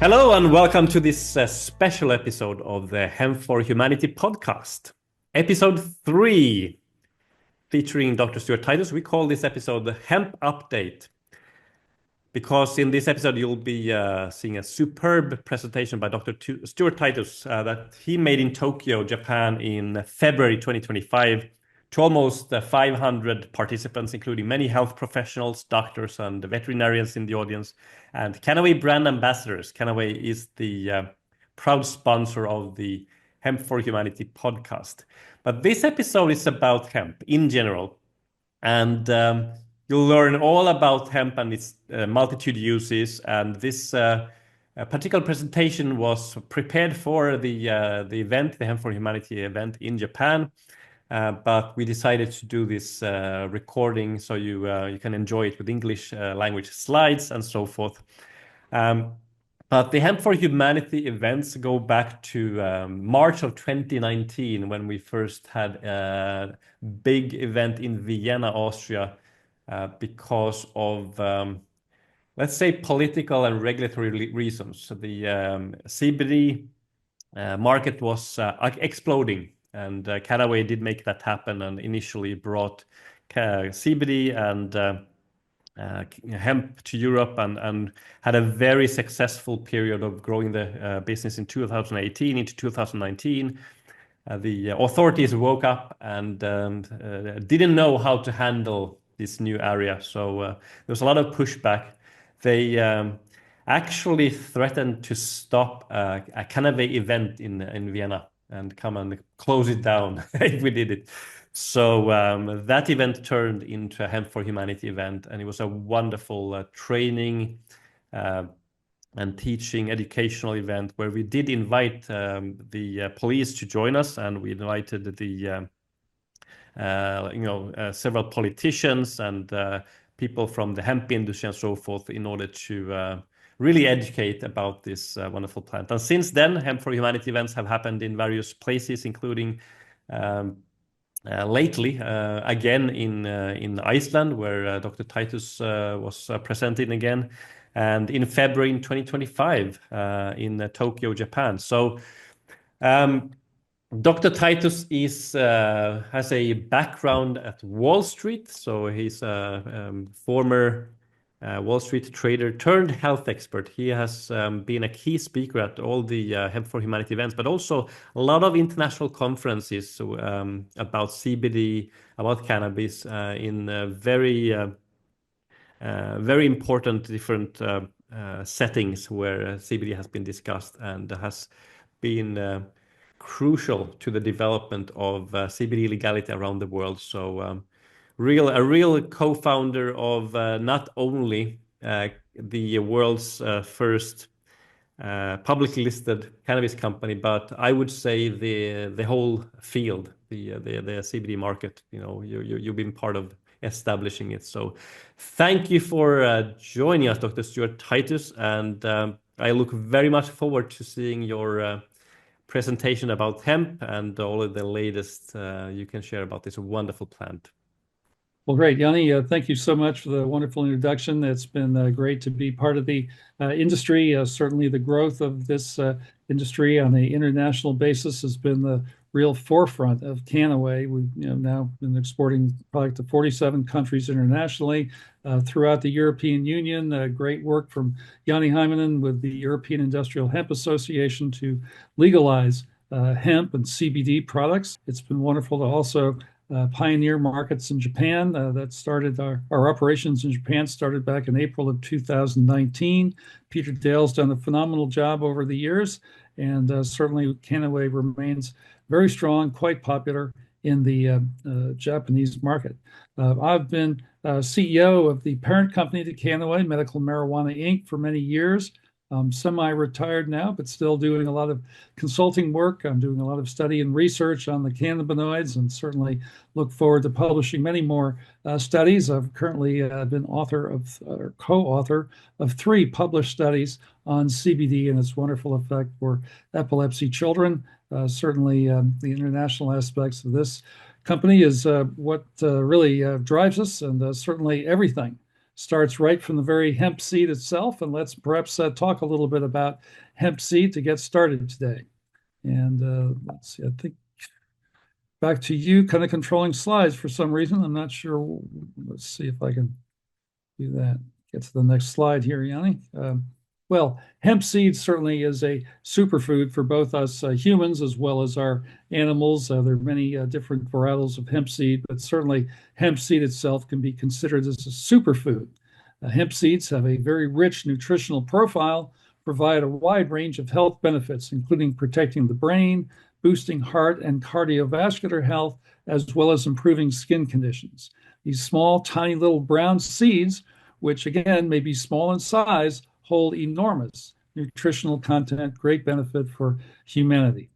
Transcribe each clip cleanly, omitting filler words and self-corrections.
Hello and welcome to this special episode of the Hemp for Humanity podcast. Episode 3, featuring Dr. Stuart Titus. We call this episode the Hemp Update because in this episode you'll be seeing a superb presentation by Dr. Stuart Titus that he made in Tokyo, Japan in February 2025 to almost 500 participants, including many health professionals, doctors, and veterinarians in the audience, and Kannaway brand ambassadors. Kannaway is the proud sponsor of the Hemp for Humanity podcast. But this episode is about hemp in general, and you'll learn all about hemp and its multitude uses. And this particular presentation was prepared for the event, the Hemp for Humanity event in Japan. But we decided to do this recording so you can enjoy it with English language slides and so forth. But the Hemp for Humanity events go back to March of 2019 when we first had a big event in Vienna, Austria, because of, let's say, political and regulatory reasons. So the CBD market was exploding. And Kannaway did make that happen and initially brought CBD and hemp to Europe and had a very successful period of growing the business in 2018 into 2019. The authorities woke up and didn't know how to handle this new area. So there was a lot of pushback. They actually threatened to stop a Kannaway event in Vienna and come and close it down if we did it. So that event turned into a Hemp for Humanity event, and it was a wonderful training and teaching educational event where we did invite the police to join us, and we invited the several politicians and people from the hemp industry and so forth in order to really educate about this wonderful plant. And since then, Hemp for Humanity events have happened in various places, including lately again in Iceland, where Dr. Titus was presenting again, and in February in 2025 in Tokyo, Japan. So Dr. Titus has a background at Wall Street, so he's a former Wall Street trader turned health expert. He has been a key speaker at all the Hemp for Humanity events, but also a lot of international conferences about CBD, about cannabis in very important different settings where CBD has been discussed and has been crucial to the development of CBD legality around the world. So a real co-founder of not only the world's first publicly listed cannabis company, but I would say the whole field, the CBD market. You know, you've been part of establishing it. So thank you for joining us, Dr. Stuart Titus, and I look very much forward to seeing your presentation about hemp and all of the latest you can share about this wonderful plant. Well, great, Janne. Thank you so much for the wonderful introduction. It's been great to be part of the industry. Certainly the growth of this industry on the international basis has been the real forefront of Kannaway. We've now been exporting product to 47 countries internationally throughout the European Union. Great work from Janne Heimonen with the European Industrial Hemp Association to legalize hemp and CBD products. It's been wonderful to also pioneer markets in Japan. That started our operations in Japan started back in April of 2019. Peter Dale's done a phenomenal job over the years, and certainly Kannaway remains very strong, quite popular in the Japanese market. I've been CEO of the parent company to Kannaway, Medical Marijuana Inc., for many years. I'm semi-retired now, but still doing a lot of consulting work. I'm doing a lot of study and research on the cannabinoids, and certainly look forward to publishing many more studies. I've currently been co-author of 3 published studies on CBD and its wonderful effect for epilepsy children. Certainly the international aspects of this company is what really drives us, and certainly everything starts right from the very hemp seed itself. And let's perhaps talk a little bit about hemp seed to get started today. And let's see, I think back to you, kind of controlling slides for some reason. I'm not sure. Let's see if I can do that. Get to the next slide here, Janne. Well, hemp seed certainly is a superfood for both us humans as well as our animals. There are many different varietals of hemp seed, but certainly hemp seed itself can be considered as a superfood. Hemp seeds have a very rich nutritional profile, provide a wide range of health benefits, including protecting the brain, boosting heart and cardiovascular health, as well as improving skin conditions. These small, tiny little brown seeds, which again may be small in size, hold enormous nutritional content, great benefit for humanity.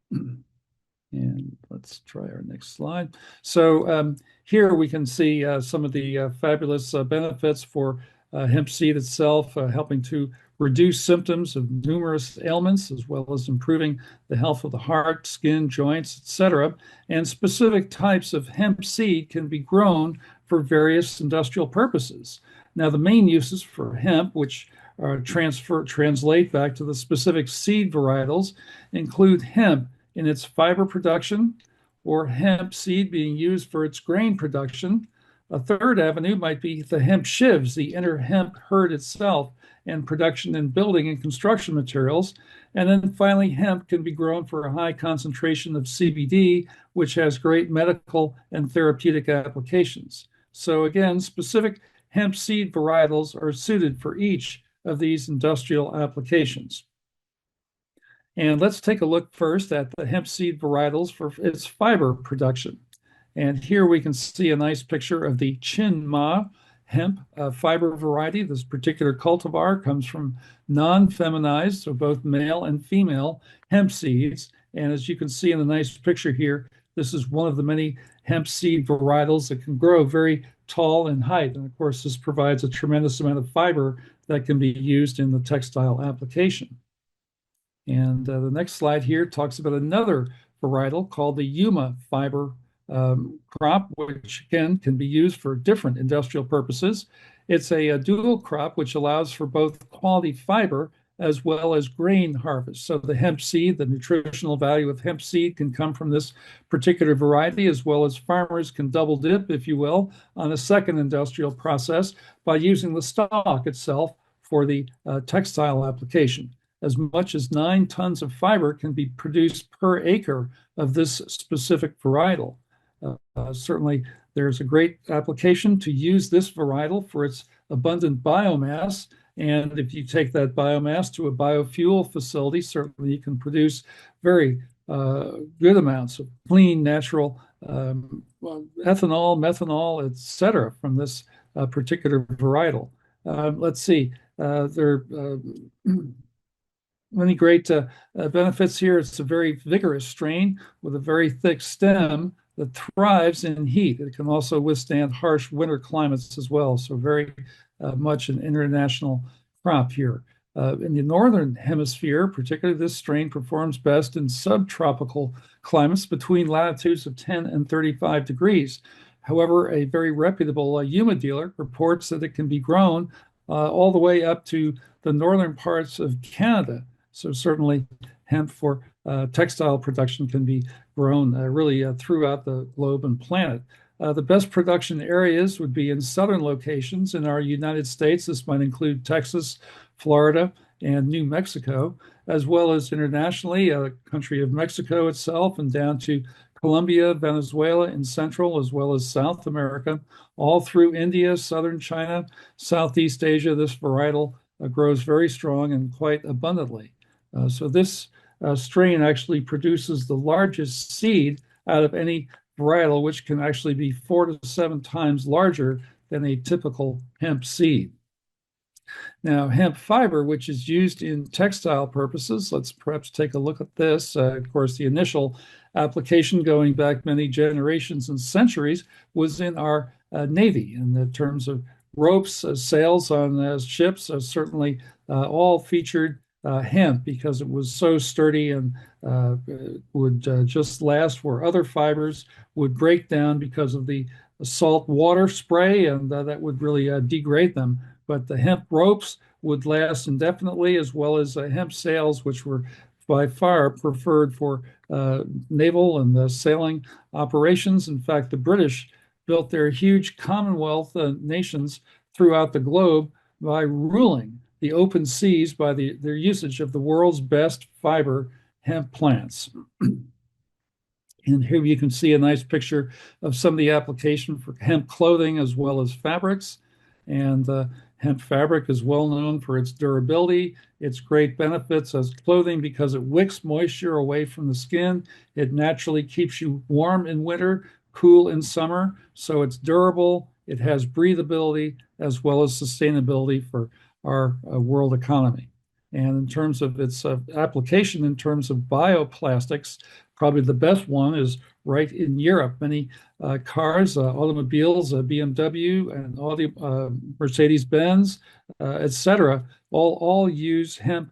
And let's try our next slide. So here we can see some of the fabulous benefits for hemp seed itself, helping to reduce symptoms of numerous ailments, as well as improving the health of the heart, skin, joints, etc. And specific types of hemp seed can be grown for various industrial purposes. Now, the main uses for hemp, which translate back to the specific seed varietals, include hemp in its fiber production, or hemp seed being used for its grain production. A third avenue might be the hemp shivs, the inner hemp hurd itself, and production in building and construction materials. And then finally, hemp can be grown for a high concentration of CBD, which has great medical and therapeutic applications. So again, specific hemp seed varietals are suited for each of these industrial applications. And let's take a look first at the hemp seed varietals for its fiber production. And here we can see a nice picture of the Chin Ma hemp fiber variety. This particular cultivar comes from non-feminized, so both male and female hemp seeds. And as you can see in the nice picture here, this is one of the many hemp seed varietals that can grow very tall in height. And of course, this provides a tremendous amount of fiber that can be used in the textile application. And the next slide here talks about another varietal called the Yuma fiber crop, which again can be used for different industrial purposes. It's a dual crop which allows for both quality fiber as well as grain harvest. So the hemp seed, the nutritional value of hemp seed can come from this particular variety, as well as farmers can double dip, if you will, on a second industrial process by using the stalk itself for the textile application. As much as 9 tons of fiber can be produced per acre of this specific varietal. Certainly, there's a great application to use this varietal for its abundant biomass. And if you take that biomass to a biofuel facility, certainly you can produce very good amounts of clean, natural ethanol, methanol, etc. from this particular varietal. Let's see, there are many great benefits here. It's a very vigorous strain with a very thick stem that thrives in heat. It can also withstand harsh winter climates as well. So very much an international crop here. In the northern hemisphere, particularly, this strain performs best in subtropical climates between latitudes of 10 and 35 degrees. However, a very reputable Yuma dealer reports that it can be grown all the way up to the northern parts of Canada. So certainly hemp for textile production can be grown really throughout the globe and planet. The best production areas would be in southern locations in our United States. This might include Texas, Florida, and New Mexico, as well as internationally, the country of Mexico itself, and down to Colombia, Venezuela, in Central as well as South America, all through India, southern China, Southeast Asia. This varietal grows very strong and quite abundantly. So this strain actually produces the largest seed out of any varietal, which can actually be 4 to 7 times larger than a typical hemp seed. Now, hemp fiber, which is used in textile purposes, let's perhaps take a look at this. Of course, the initial application going back many generations and centuries was in our Navy in the terms of ropes, sails on ships, certainly all featured hemp because it was so sturdy and would just last where other fibers would break down because of the salt water spray, and that would really degrade them. But the hemp ropes would last indefinitely, as well as hemp sails, which were by far preferred for naval and sailing operations. In fact, the British built their huge Commonwealth nations throughout the globe by ruling the open seas by their usage of the world's best fiber hemp plants. And here you can see a nice picture of some of the application for hemp clothing as well as fabrics. And hemp fabric is well known for its durability, its great benefits as clothing because it wicks moisture away from the skin. It naturally keeps you warm in winter, cool in summer. So it's durable, it has breathability as well as sustainability for our world economy. And in terms of its application in terms of bioplastics, probably the best one is right in Europe. Many cars, automobiles, BMW and Audi, Mercedes-Benz, etc., all use hemp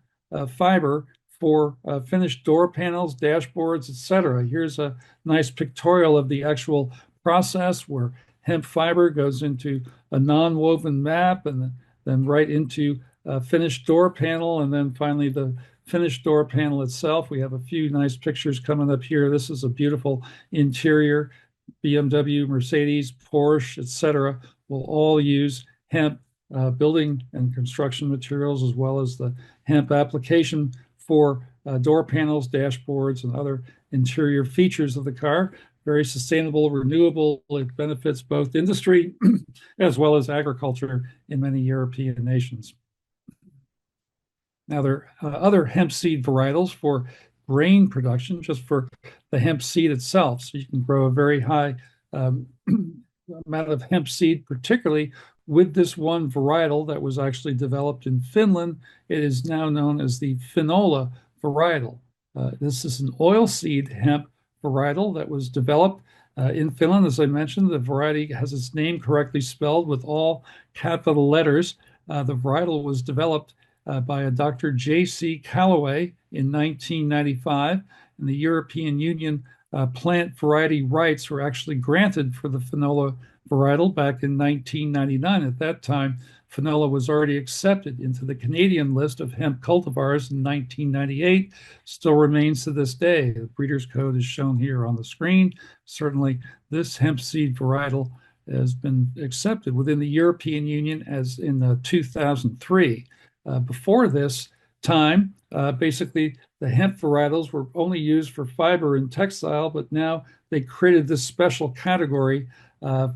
fiber for finished door panels, dashboards, etc. Here's a nice pictorial of the actual process where hemp fiber goes into a non-woven map and then right into a finished door panel, and then finally the finished door panel itself. We have a few nice pictures coming up here. This is a beautiful interior. BMW, Mercedes, Porsche, etc. will all use hemp building and construction materials, as well as the hemp application for door panels, dashboards, and other interior features of the car. Very sustainable, renewable. It benefits both industry as well as agriculture in many European nations. Now, there are other hemp seed varietals for grain production, just for the hemp seed itself. So you can grow a very high amount of hemp seed, particularly with this one varietal that was actually developed in Finland. It is now known as the Finola varietal. This is an oilseed hemp varietal that was developed in Finland. As I mentioned, the variety has its name correctly spelled with all capital letters. The varietal was developed by a Dr. J.C. Kannaway in 1995, and the European Union plant variety rights were actually granted for the Finola varietal back in 1999. At that time, Finola was already accepted into the Canadian list of hemp cultivars in 1998, still remains to this day. The breeder's code is shown here on the screen. Certainly, this hemp seed varietal has been accepted within the European Union as in 2003. Before this time, basically the hemp varietals were only used for fiber and textile, but now they created this special category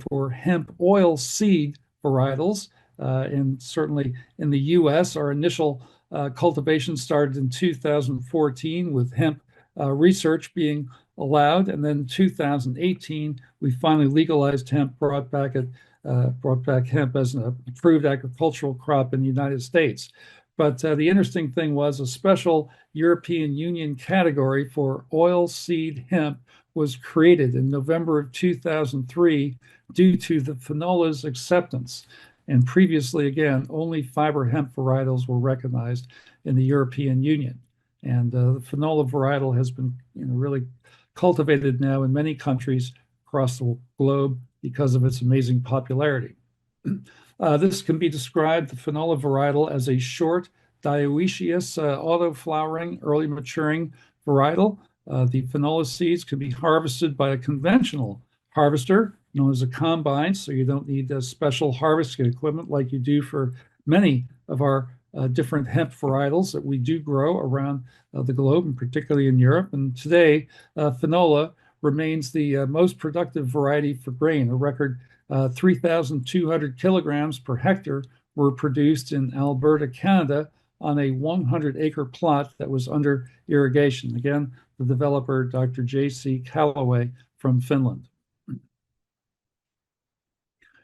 for hemp oil seed varietals. And certainly in the US, our initial cultivation started in 2014 with hemp research being allowed. And then in 2018, we finally legalized hemp, brought back hemp as an approved agricultural crop in the United States. But the interesting thing was a special European Union category for oilseed hemp was created in November of 2003 due to the Finola's acceptance. And previously, again, only fiber hemp varietals were recognized in the European Union. And the Finola varietal has been really cultivated now in many countries across the globe because of its amazing popularity. This can be described, the Finola varietal, as a short, dioecious, auto-flowering, early maturing varietal. The Finola seeds can be harvested by a conventional harvester known as a combine, so you don't need special harvesting equipment like you do for many of our different hemp varietals that we do grow around the globe, and particularly in Europe. And today, Finola remains the most productive variety for grain. A record 3,200 kilograms per hectare were produced in Alberta, Canada, on a 100-acre plot that was under irrigation. Again, the developer, Dr. J.C. Kannaway from Finland.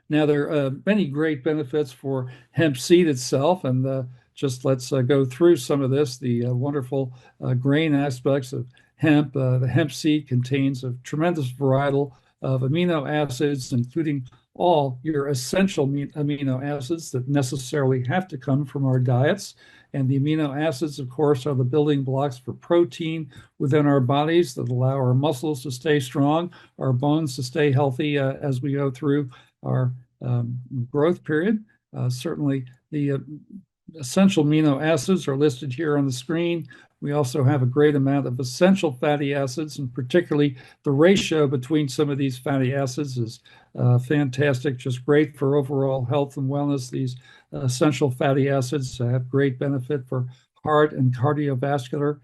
Now, there are many great benefits for hemp seed itself, and just let's go through some of this. The wonderful grain aspects of hemp. The hemp seed contains a tremendous variety of amino acids, including all your essential amino acids that necessarily have to come from our diets. And the amino acids, of course, are the building blocks for protein within our bodies that allow our muscles to stay strong, our bones to stay healthy as we go through our growth period. Certainly, the essential amino acids are listed here on the screen. We also have a great amount of essential fatty acids, and particularly the ratio between some of these fatty acids is fantastic, just great for overall health and wellness. These essential fatty acids have great benefit for heart and cardiovascular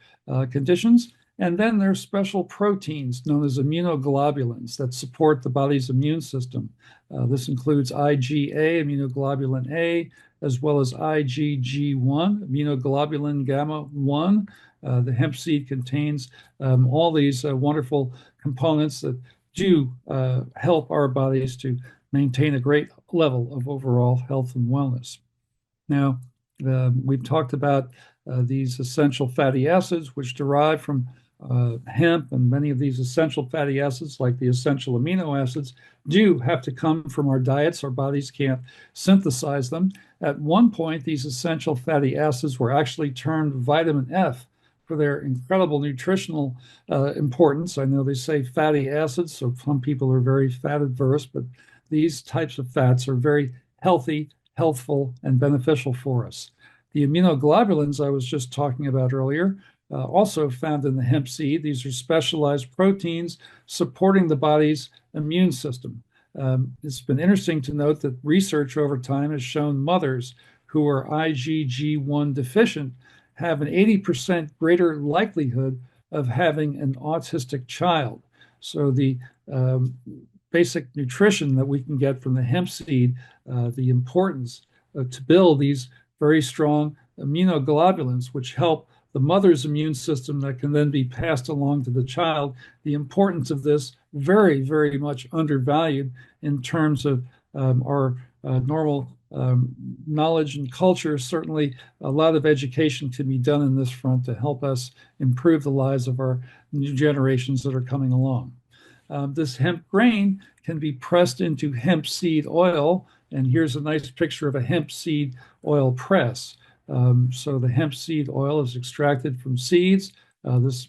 conditions. And then there's special proteins known as immunoglobulins that support the body's immune system. This includes IgA, immunoglobulin A, as well as IgG1, immunoglobulin gamma 1. The hemp seed contains all these wonderful components that do help our bodies to maintain a great level of overall health and wellness. Now, we've talked about these essential fatty acids, which derive from hemp, and many of these essential fatty acids, like the essential amino acids, do have to come from our diets. Our bodies can't synthesize them. At one point, these essential fatty acids were actually termed vitamin F for their incredible nutritional importance. I know they say fatty acids, so some people are very fat adverse, but these types of fats are very healthy, healthful, and beneficial for us. The immunoglobulins I was just talking about earlier also found in the hemp seed. These are specialized proteins supporting the body's immune system. It's been interesting to note that research over time has shown mothers who are IgG1 deficient have an 80% greater likelihood of having an autistic child. So the basic nutrition that we can get from the hemp seed, the importance to build these very strong immunoglobulins, which help the mother's immune system that can then be passed along to the child. The importance of this very, very much undervalued in terms of our normal knowledge and culture. Certainly, a lot of education can be done in this front to help us improve the lives of our new generations that are coming along. This hemp grain can be pressed into hemp seed oil, and here's a nice picture of a hemp seed oil press. So the hemp seed oil is extracted from seeds. This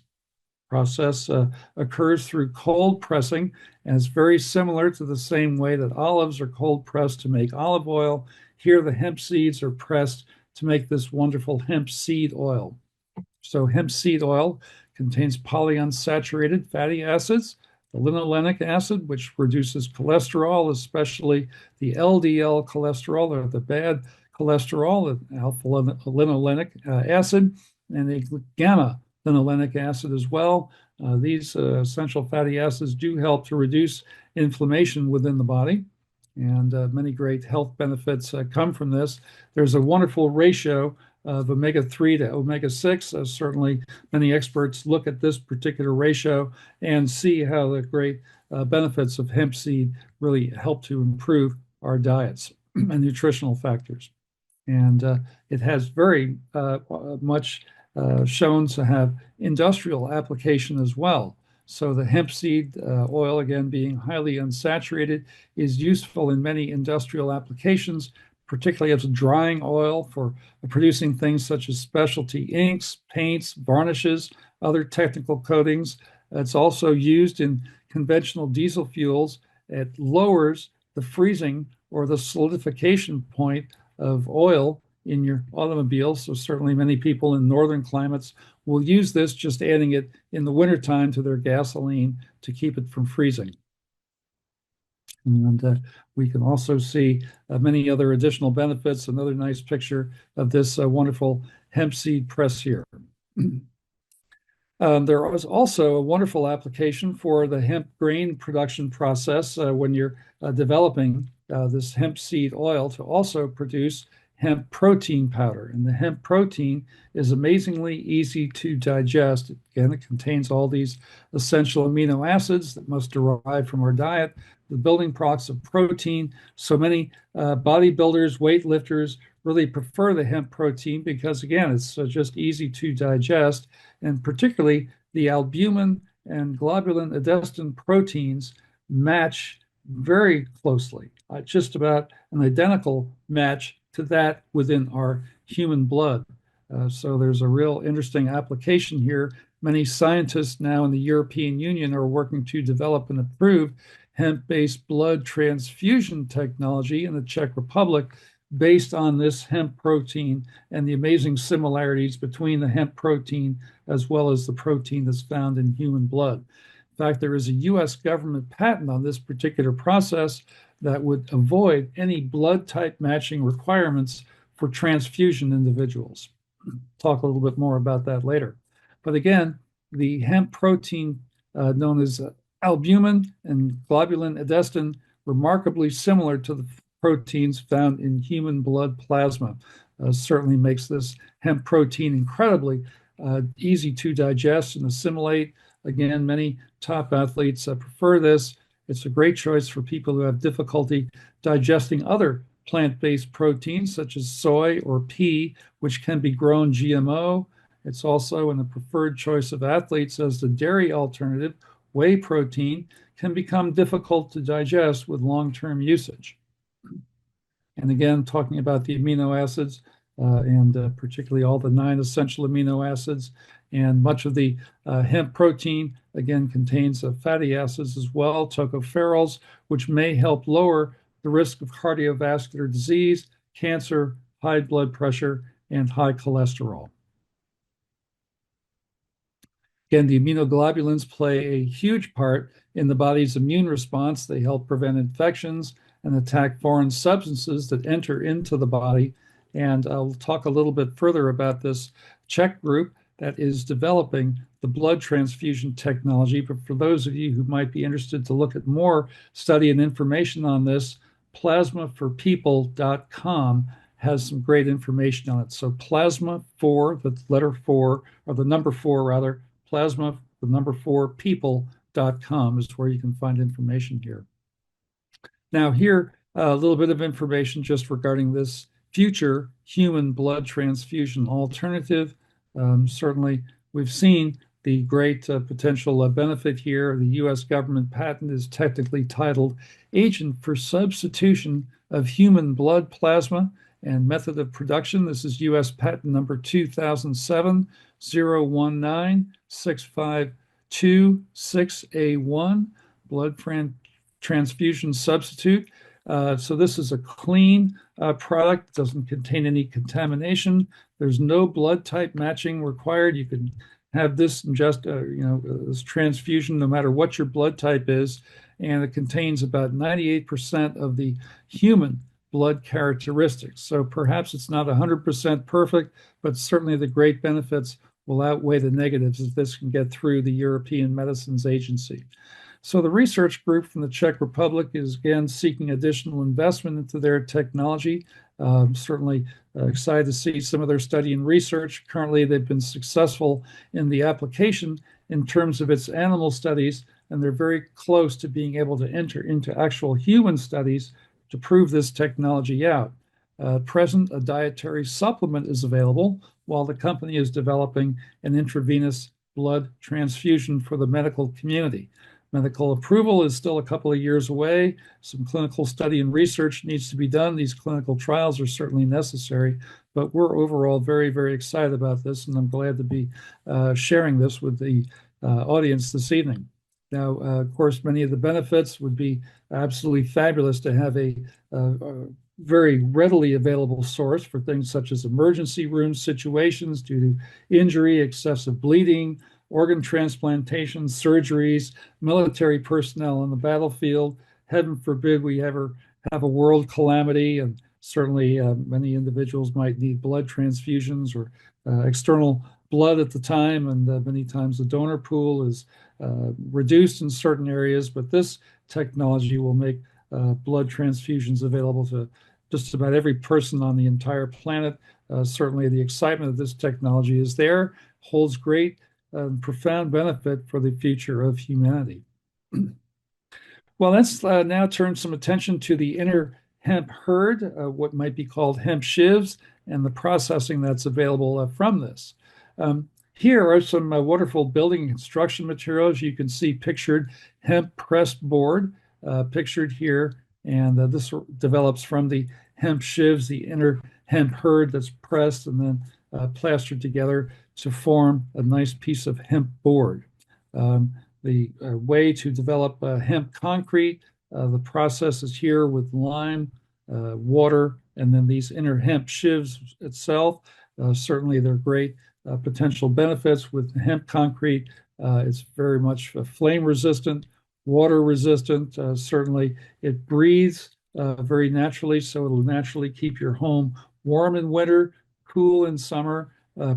process occurs through cold pressing, and it's very similar to the same way that olives are cold pressed to make olive oil. Here, the hemp seeds are pressed to make this wonderful hemp seed oil. So hemp seed oil contains polyunsaturated fatty acids, the linolenic acid, which reduces cholesterol, especially the LDL cholesterol, or the bad cholesterol, the alpha-linolenic acid, and the gamma-linolenic acid as well. These essential fatty acids do help to reduce inflammation within the body, and many great health benefits come from this. There's a wonderful ratio of omega-3 to omega-6. Certainly, many experts look at this particular ratio and see how the great benefits of hemp seed really help to improve our diets and nutritional factors. And it has very much shown to have industrial application as well. So the hemp seed oil, again, being highly unsaturated, is useful in many industrial applications, particularly as a drying oil for producing things such as specialty inks, paints, varnishes, other technical coatings. It's also used in conventional diesel fuels. It lowers the freezing or the solidification point of oil in your automobile. So certainly many people in northern climates will use this, just adding it in the wintertime to their gasoline to keep it from freezing. And we can also see many other additional benefits. Another nice picture of this wonderful hemp seed press here. There is also a wonderful application for the hemp grain production process when you're developing this hemp seed oil to also produce hemp protein powder. And the hemp protein is amazingly easy to digest. Again, it contains all these essential amino acids that must derive from our diet, the building blocks of protein. So many bodybuilders, weightlifters really prefer the hemp protein because, again, it's just easy to digest. And particularly the albumin and globulin adenosine proteins match very closely. just about an identical match to that within our human blood. So there's a real interesting application here. Many scientists now in the European Union are working to develop and approve hemp-based blood transfusion technology in the Czech Republic based on this hemp protein and the amazing similarities between the hemp protein as well as the protein that's found in human blood. In fact, there is a US government patent on this particular process that would avoid any blood type matching requirements for transfusion individuals. Talk a little bit more about that later. But again, the hemp protein known as albumin and globulin edestin, remarkably similar to the proteins found in human blood plasma. Certainly makes this hemp protein incredibly easy to digest and assimilate. Again, many top athletes prefer this. It's a great choice for people who have difficulty digesting other plant-based proteins such as soy or pea, which can be grown GMO. It's also a preferred choice of athletes as the dairy alternative, whey protein, can become difficult to digest with long-term usage. And again, talking about the amino acids and particularly all the 9 essential amino acids, and much of the hemp protein, again, contains fatty acids as well, tocopherols, which may help lower the risk of cardiovascular disease, cancer, high blood pressure, and high cholesterol. Again, the immunoglobulins play a huge part in the body's immune response. They help prevent infections and attack foreign substances that enter into the body. And I'll talk a little bit further about this Czech group that is developing the blood transfusion technology. But for those of you who might be interested to look at more study and information on this, plasmaforpeople.com has some great information on it. So plasma 4, the letter 4, or the number 4 rather, plasma, the number 4, people.com is where you can find information here. Now here, a little bit of information just regarding this future human blood transfusion alternative. Certainly, we've seen the great potential benefit here. The US government patent is technically titled Agent for Substitution of Human Blood Plasma and Method of Production. This is US patent number 2007-019-652-6A1, blood transfusion substitute. So this is a clean product, doesn't contain any contamination. There's no blood type matching required. You can have this in just, this transfusion no matter what your blood type is, and it contains about 98% of the human blood characteristics. So perhaps it's not 100% perfect, but certainly the great benefits will outweigh the negatives as this can get through the European Medicines Agency. So the research group from the Czech Republic is again seeking additional investment into their technology. Certainly excited to see some of their study and research. Currently, they've been successful in the application in terms of its animal studies, and they're very close to being able to enter into actual human studies to prove this technology out. Present, a dietary supplement is available while the company is developing an intravenous blood transfusion for the medical community. Medical approval is still a couple of years away. Some clinical study and research needs to be done. These clinical trials are certainly necessary, but we're overall very, very excited about this, and I'm glad to be sharing this with the audience this evening. Now, of course, many of the benefits would be absolutely fabulous to have a very readily available source for things such as emergency room situations due to injury, excessive bleeding, organ transplantations, surgeries, military personnel on the battlefield. Heaven forbid we ever have a world calamity, and certainly many individuals might need blood transfusions or external blood at the time, and many times the donor pool is reduced in certain areas, but this technology will make blood transfusions available to just about every person on the entire planet. Certainly the excitement of this technology is there, holds great profound benefit for the future of humanity. Well, let's now turn some attention to the inner hemp herd, what might be called hemp shivs, and the processing that's available from this. Here are some wonderful building and construction materials. You can see pictured hemp pressed board pictured here, And this develops from the hemp sheaves, the inner hemp hurd that's pressed and then plastered together to form a nice piece of hemp board. The way to develop hemp concrete, the process is here with lime, water, and then these inner hemp sheaves itself. Certainly, they're great potential benefits with hemp concrete. It's very much flame resistant, water resistant. Certainly, it breathes very naturally, so it'll naturally keep your home warm in winter, cool in summer.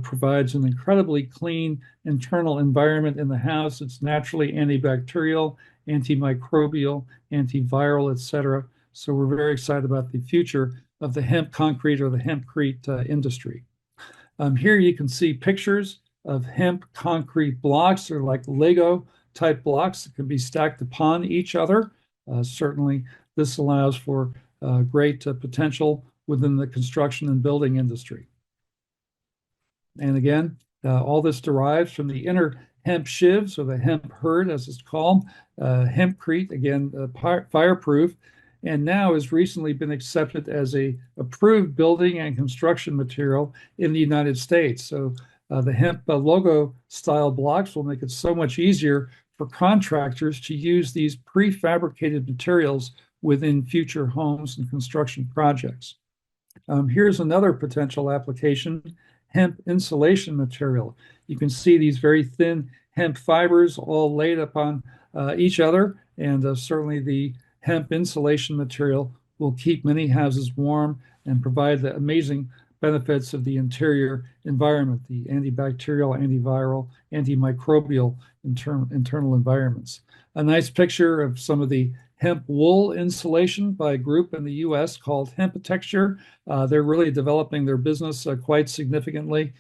Provides an incredibly clean internal environment in the house. It's naturally antibacterial, antimicrobial, antiviral, etc. So we're very excited about the future of the hemp concrete or the hempcrete industry. Here you can see pictures of hemp concrete blocks. They're like Lego type blocks that can be stacked upon each other. Certainly, this allows for great potential within the construction and building industry. And again, all this derives from the inner hemp sheaves, or the hemp hurd, as it's called. Hempcrete, again, fireproof, and now has recently been accepted as a approved building and construction material in the United States. So the hemp logo style blocks will make it so much easier for contractors to use these prefabricated materials within future homes and construction projects. Here's another potential application: hemp insulation material. You can see these very thin hemp fibers all laid upon each other, and certainly the hemp insulation material will keep many houses warm and provide the amazing benefits of the interior environment, the antibacterial, antiviral, antimicrobial internal environments. A nice picture of some of the hemp wool insulation by a group in the US called Hemp Texture. They're really developing their business quite significantly.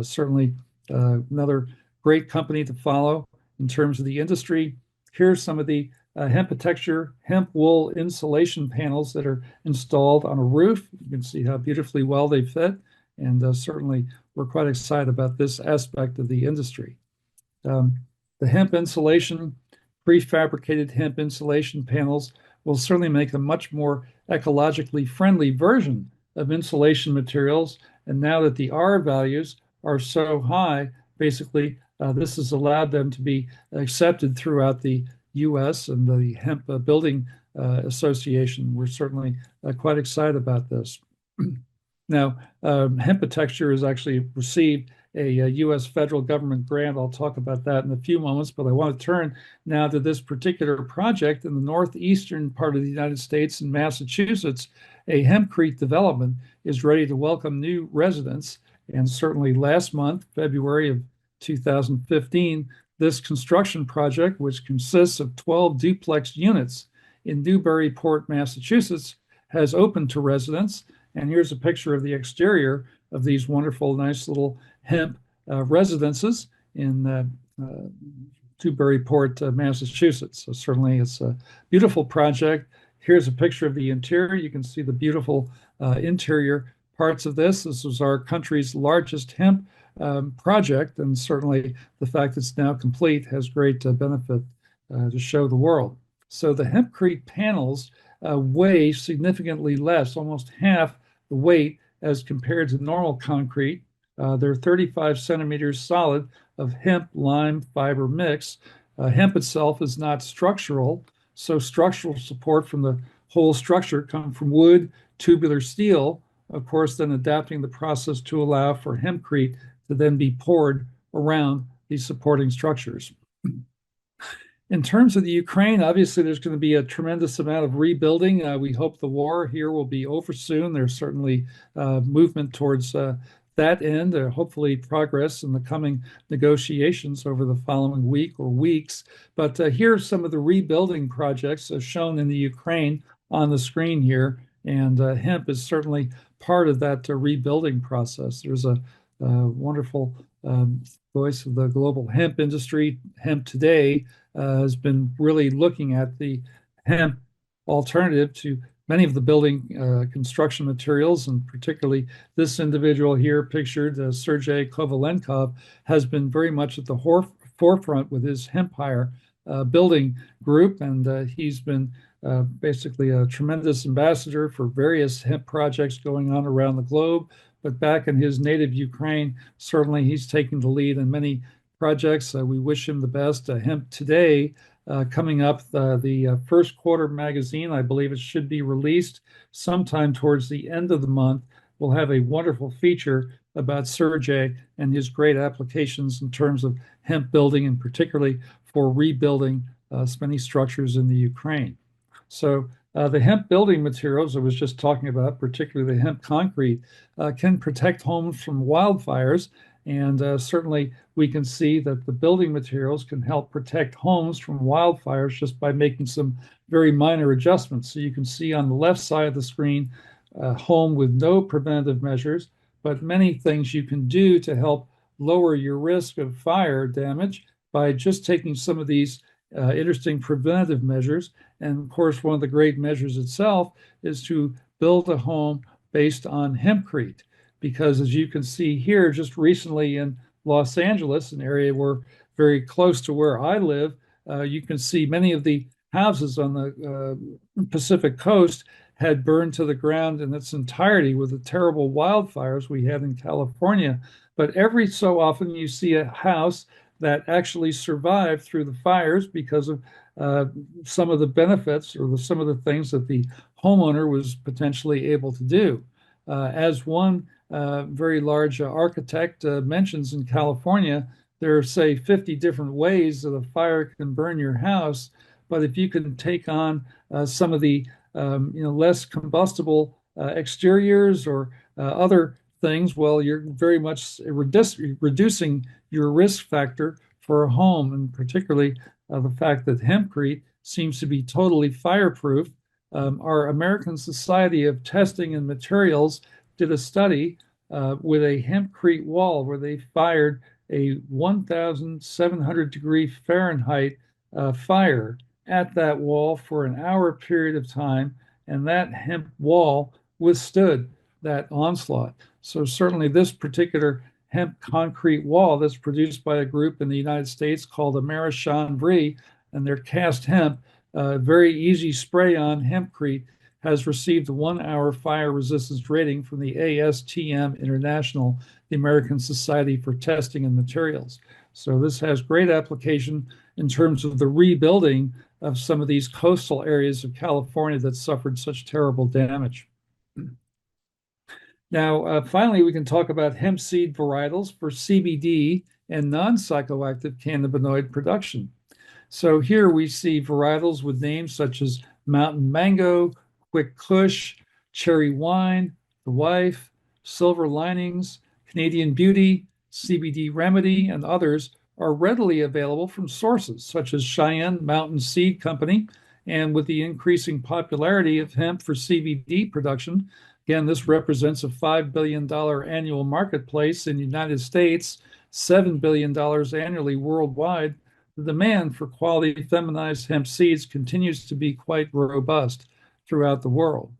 Certainly another great company to follow in terms of the industry. Here's some of the Hemp Texture hemp wool insulation panels that are installed on a roof. You can see how beautifully well they fit, and certainly we're quite excited about this aspect of the industry. The hemp insulation, prefabricated hemp insulation panels will certainly make a much more ecologically friendly version of insulation materials. And now that the R values are so high, basically this has allowed them to be accepted throughout the US and the Hemp Building Association. We're certainly quite excited about this. Now, Hemp Texture has actually received a U.S. federal government grant. I'll talk about that in a few moments, but I want to turn now to this particular project in the northeastern part of the United States in Massachusetts. A hempcrete development is ready to welcome new residents, and certainly last month, February of 2015, this construction project, which consists of 12 duplex units in Newburyport, Massachusetts, has opened to residents. And here's a picture of the exterior of these wonderful, nice little hemp residences in Newburyport, Massachusetts. So certainly it's a beautiful project. Here's a picture of the interior. You can see the beautiful interior parts of this. This was our country's largest hemp project, and certainly the fact it's now complete has great benefit to show the world. So the hempcrete panels weigh significantly less, almost half the weight as compared to normal concrete. They're 35 centimeters solid of hemp lime fiber mix. Hemp itself is not structural, so structural support from the whole structure come from wood, tubular steel, of course, then adapting the process to allow for hempcrete to then be poured around these supporting structures. In terms of the Ukraine, obviously there's going to be a tremendous amount of rebuilding. We hope the war here will be over soon. There's certainly movement towards that end, hopefully progress in the coming negotiations over the following week or weeks. But here are some of the rebuilding projects shown in the Ukraine on the screen here. And hemp is certainly part of that rebuilding process. There's a wonderful voice of the global hemp industry. Hemp Today has been really looking at the hemp alternative to many of the building construction materials, and particularly this individual here pictured, Sergei Kovalenkov, has been very much at the forefront with his Hempire building group, and he's been basically a tremendous ambassador for various hemp projects going on around the globe. But back in his native Ukraine, certainly he's taking the lead in many projects. We wish him the best. Hemp Today, coming up, the first quarter magazine, I believe it should be released sometime towards the end of the month, will have a wonderful feature about Sergey and his great applications in terms of hemp building, and particularly for rebuilding many structures in the Ukraine. So the hemp building materials I was just talking about, particularly the hemp concrete, can protect homes from wildfires. And certainly we can see that the building materials can help protect homes from wildfires just by making some very minor adjustments. So you can see on the left side of the screen, a home with no preventative measures, but many things you can do to help lower your risk of fire damage by just taking some of these interesting preventative measures. And of course, one of the great measures itself is to build a home based on hempcrete. Because as you can see here, just recently in Los Angeles, an area where very close to where I live, you can see many of the houses on the Pacific coast had burned to the ground in its entirety with the terrible wildfires we had in California. But every so often you see a house that actually survived through the fires because of some of the benefits or some of the things that the homeowner was potentially able to do. As one very large architect mentions in California, there are, say, 50 different ways that a fire can burn your house. But if you can take on some of the less combustible exteriors or other things, well, you're very much reducing your risk factor for a home, and particularly the fact that hempcrete seems to be totally fireproof. Our American Society of Testing and Materials did a study with a hempcrete wall where they fired a 1,700 degree Fahrenheit fire at that wall for an hour period of time, and that hemp wall withstood that onslaught. So certainly this particular hemp concrete wall that's produced by a group in the United States called Americhanvri, and their cast hemp, very easy spray on hempcrete, has received a 1 hour fire resistance rating from the ASTM International, the American Society for Testing and Materials. So this has great application in terms of the rebuilding of some of these coastal areas of California that suffered such terrible damage. Now, finally, we can talk about hemp seed varietals for CBD and non-psychoactive cannabinoid production. So here we see varietals with names such as Mountain Mango, Quick Kush, Cherry Wine, The Wife, Silver Linings, Canadian Beauty, CBD Remedy, and others are readily available from sources such as Cheyenne Mountain Seed Company. And with the increasing popularity of hemp for CBD production, again, this represents a $5 billion annual marketplace in the United States, $7 billion annually worldwide. The demand for quality feminized hemp seeds continues to be quite robust throughout the world.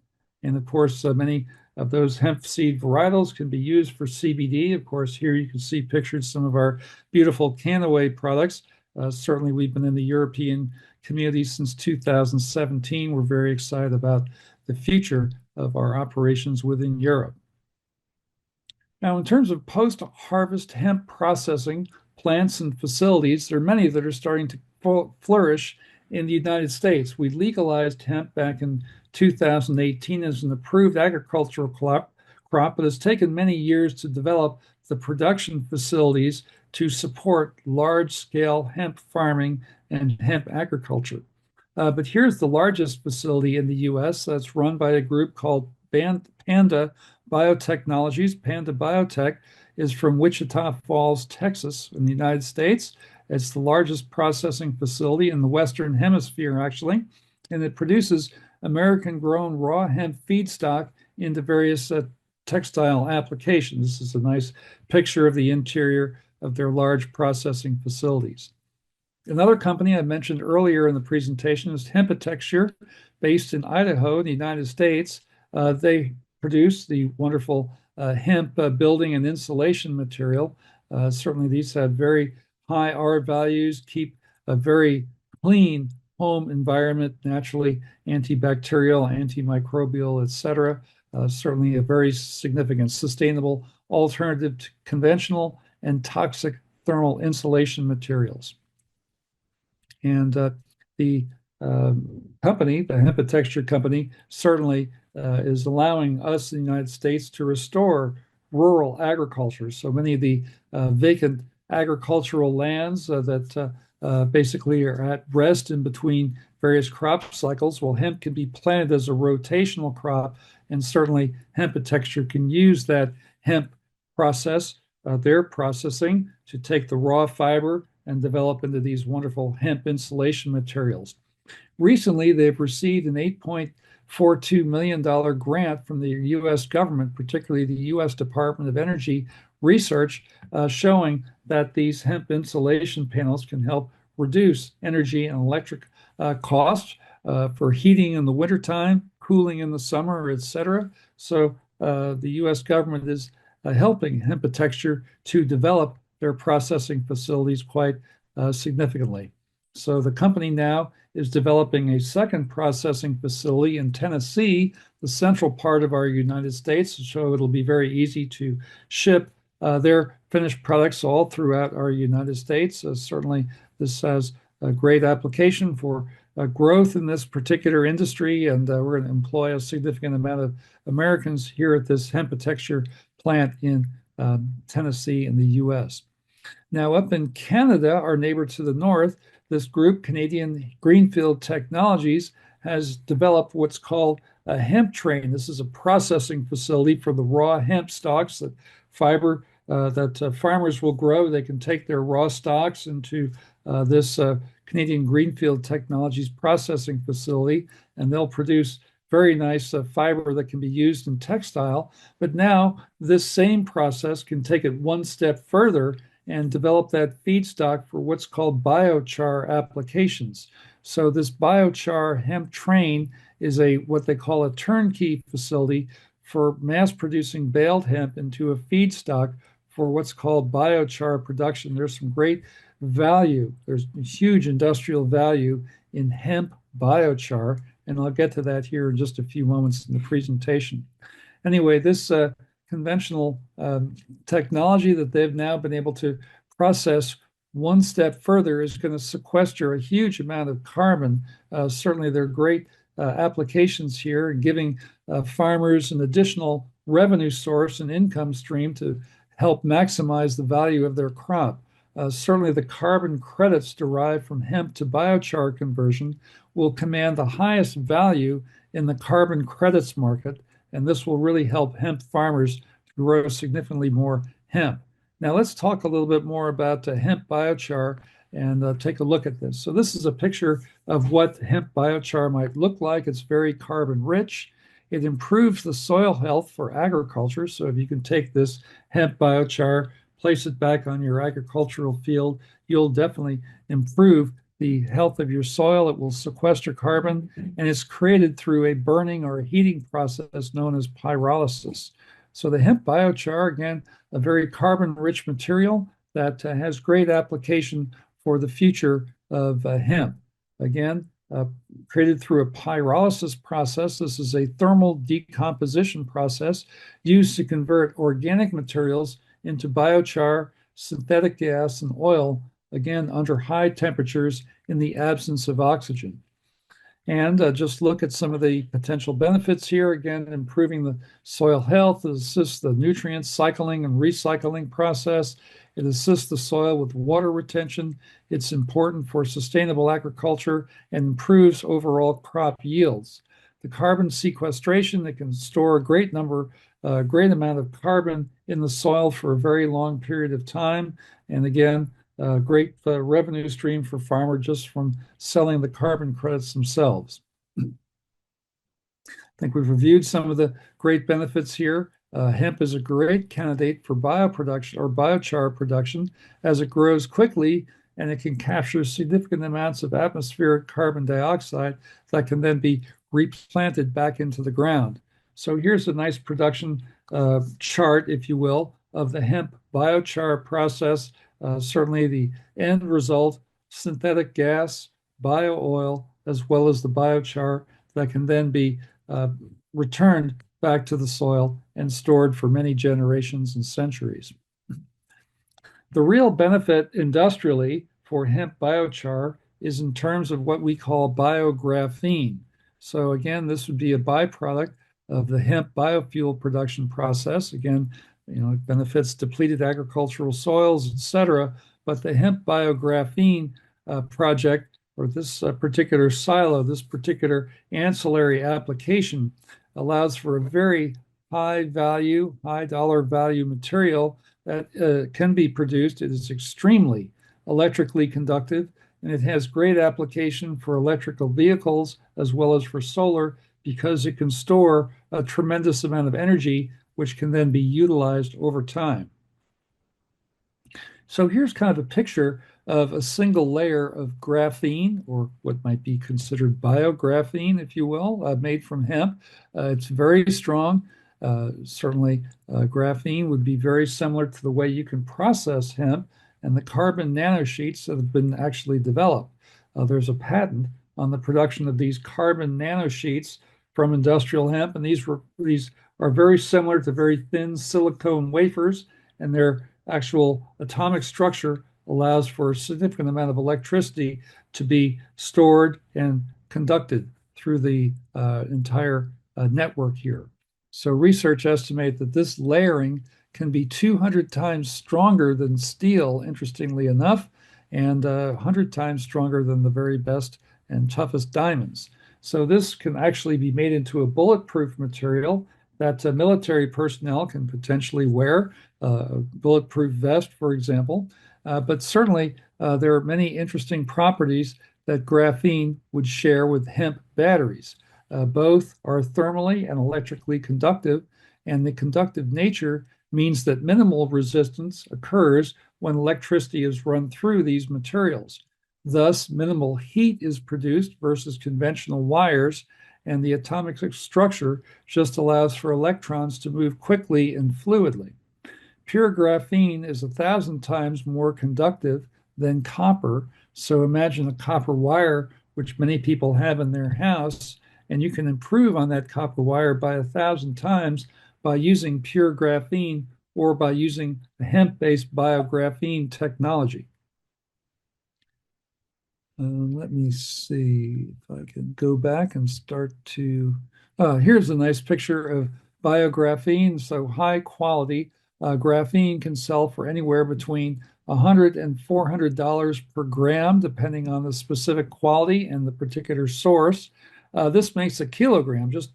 And of course, many of those hemp seed varietals can be used for CBD. Of course, here you can see pictured some of our beautiful Kannaway products. Certainly, we've been in the European community since 2017. We're very excited about the future of our operations within Europe. Now, in terms of post-harvest hemp processing plants and facilities, there are many that are starting to flourish in the United States. We legalized hemp back in 2018 as an approved agricultural crop, but it's taken many years to develop the production facilities to support large-scale hemp farming and hemp agriculture. But here's the largest facility in the U.S. that's run by a group called Panda Biotechnologies. Panda Biotech is from Wichita Falls, Texas, in the United States. It's the largest processing facility in the Western Hemisphere, actually, and it produces American-grown raw hemp feedstock into various textile applications. This is a nice picture of the interior of their large processing facilities. Another company I mentioned earlier in the presentation is Hempatexture, based in Idaho, in the United States. They produce the wonderful hemp building and insulation material. Certainly these have very high R values, keep a very clean home environment, naturally antibacterial, antimicrobial, etc. Certainly a very significant sustainable alternative to conventional and toxic thermal insulation materials. And the company, the Hemp Texture company, certainly is allowing us in the United States to restore rural agriculture. So many of the vacant agricultural lands that basically are at rest in between various crop cycles. Well, hemp can be planted as a rotational crop, and certainly Hemp Texture can use that hemp process, their processing, to take the raw fiber and develop into these wonderful hemp insulation materials. Recently, they've received an $8.42 million grant from the U.S. government, particularly the U.S. Department of Energy research, showing that these hemp insulation panels can help reduce energy and electric costs for heating in the wintertime, cooling in the summer, etc. So the U.S. government is helping Hemp Texture to develop their processing facilities quite significantly. So the company now is developing a second processing facility in Tennessee, the central part of our United States, so it'll be very easy to ship their finished products all throughout our United States. Certainly, this has a great application for growth in this particular industry, and we're going to employ a significant amount of Americans here at this Hemp Texture plant in Tennessee in the U.S. Now, up in Canada, our neighbor to the north, this group, Canadian Greenfield Technologies, has developed what's called a hemp train. This is a processing facility for the raw hemp stalks that fiber that farmers will grow. They can take their raw stalks into this Canadian Greenfield Technologies processing facility, and they'll produce very nice fiber that can be used in textile. But now this same process can take it one step further and develop that feedstock for what's called biochar applications. So this biochar hemp train is what they call a turnkey facility for mass producing baled hemp into a feedstock for what's called biochar production. There's some great value. There's huge industrial value in hemp biochar, and I'll get to that here in just a few moments in the presentation. Anyway, this conventional technology that they've now been able to process one step further is going to sequester a huge amount of carbon. Certainly, there are great applications here, giving farmers an additional revenue source and income stream to help maximize the value of their crop. Certainly, the carbon credits derived from hemp to biochar conversion will command the highest value in the carbon credits market, and this will really help hemp farmers to grow significantly more hemp. Now let's talk a little bit more about hemp biochar and take a look at this. So this is a picture of what hemp biochar might look like. It's very carbon rich. It improves the soil health for agriculture. So if you can take this hemp biochar, place it back on your agricultural field, you'll definitely improve the health of your soil. It will sequester carbon, and it's created through a burning or a heating process known as pyrolysis. So the hemp biochar, again, a very carbon-rich material that has great application for the future of hemp. Again, created through a pyrolysis process. This is a thermal decomposition process used to convert organic materials into biochar, synthetic gas, and oil, again, under high temperatures in the absence of oxygen. And just look at some of the potential benefits here. Again, improving the soil health. It assists the nutrient cycling and recycling process. It assists the soil with water retention. It's important for sustainable agriculture and improves overall crop yields. The carbon sequestration, that can store a great amount of carbon in the soil for a very long period of time. And again, great revenue stream for farmer just from selling the carbon credits themselves. I think we've reviewed some of the great benefits here. Hemp is a great candidate for bioproduction or biochar production as it grows quickly, and it can capture significant amounts of atmospheric carbon dioxide that can then be replanted back into the ground. So here's a nice production chart, if you will, of the hemp biochar process. Certainly the end result, synthetic gas, bio oil, as well as the biochar that can then be returned back to the soil and stored for many generations and centuries. The real benefit industrially for hemp biochar is in terms of what we call biographene. So again, this would be a byproduct of the hemp biofuel production process. Again, it benefits depleted agricultural soils, etc. But the hemp biographene project, or this particular silo, this particular ancillary application, allows for a very high value, high dollar value material that can be produced. It is extremely electrically conductive, and it has great application for electrical vehicles as well as for solar because it can store a tremendous amount of energy, which can then be utilized over time. So here's kind of a picture of a single layer of graphene, or what might be considered biographene, if you will, made from hemp. It's very strong. Certainly, graphene would be very similar to the way you can process hemp and the carbon nanosheets that have been actually developed. There's a patent on the production of these carbon nanosheets from industrial hemp, and these are very similar to very thin silicone wafers, and their actual atomic structure allows for a significant amount of electricity to be stored and conducted through the entire network here. So research estimates that this layering can be 200 times stronger than steel, interestingly enough, and 100 times stronger than the very best and toughest diamonds. So this can actually be made into a bulletproof material that military personnel can potentially wear, a bulletproof vest, for example. But certainly there are many interesting properties that graphene would share with hemp batteries. Both are thermally and electrically conductive, and the conductive nature means that minimal resistance occurs when electricity is run through these materials. Thus, minimal heat is produced versus conventional wires, and the atomic structure just allows for electrons to move quickly and fluidly. Pure graphene is 1,000 times more conductive than copper. So imagine a copper wire, which many people have in their house, and you can improve on that copper wire by 1,000 times by using pure graphene or by using the hemp-based biographene technology. Let me see if I can go back and start to, here's a nice picture of biographene. So high quality graphene can sell for anywhere between $100 and $400 per gram, depending on the specific quality and the particular source. This makes a kilogram, just,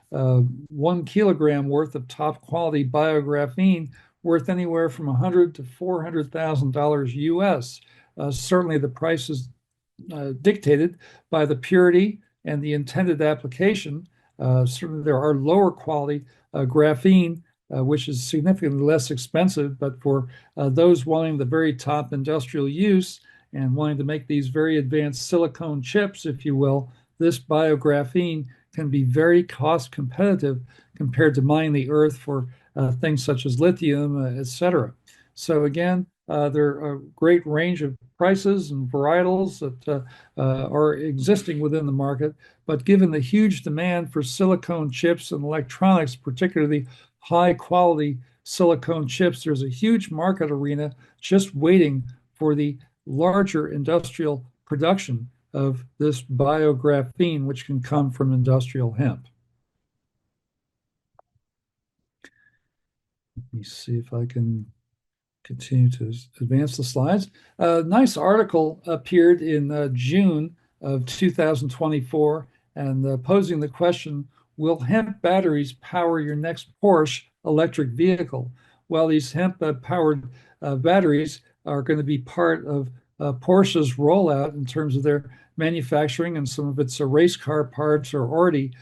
1 kilogram worth of top quality biographene worth anywhere from $100 to $400,000 US. Certainly the price is dictated by the purity and the intended application. Certainly there are lower quality graphene, which is significantly less expensive, but for those wanting the very top industrial use and wanting to make these very advanced silicone chips, if you will, this biographene can be very cost competitive compared to mining the earth for things such as lithium, et cetera. So again, there are a great range of prices and varietals that are existing within the market, but given the huge demand for silicone chips and electronics, particularly high quality silicone chips, there's a huge market arena just waiting for the larger industrial production of this biographene, which can come from industrial hemp. Let me see if I can continue to advance the slides. A nice article appeared in June of 2024 and posing the question, will hemp batteries power your next Porsche electric vehicle? Well, these hemp-powered batteries are going to be part of Porsche's rollout in terms of their manufacturing, and some of its race car parts are already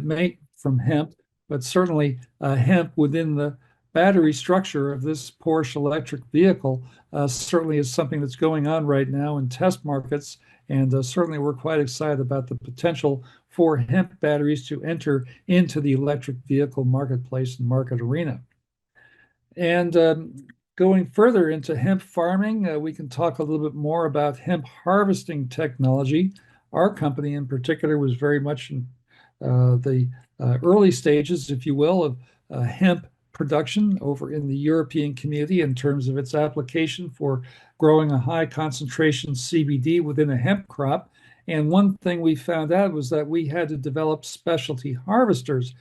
made from hemp, but certainly hemp within the battery structure of this Porsche electric vehicle certainly is something that's going on right now in test markets, and certainly we're quite excited about the potential for hemp batteries to enter into the electric vehicle marketplace and market arena. And going further into hemp farming, we can talk a little bit more about hemp harvesting technology. our company in particular was very much in the early stages, if you will, of hemp production over in the European community in terms of its application for growing a high concentration CBD within a hemp crop. And one thing we found out was that we had to develop specialty harvesters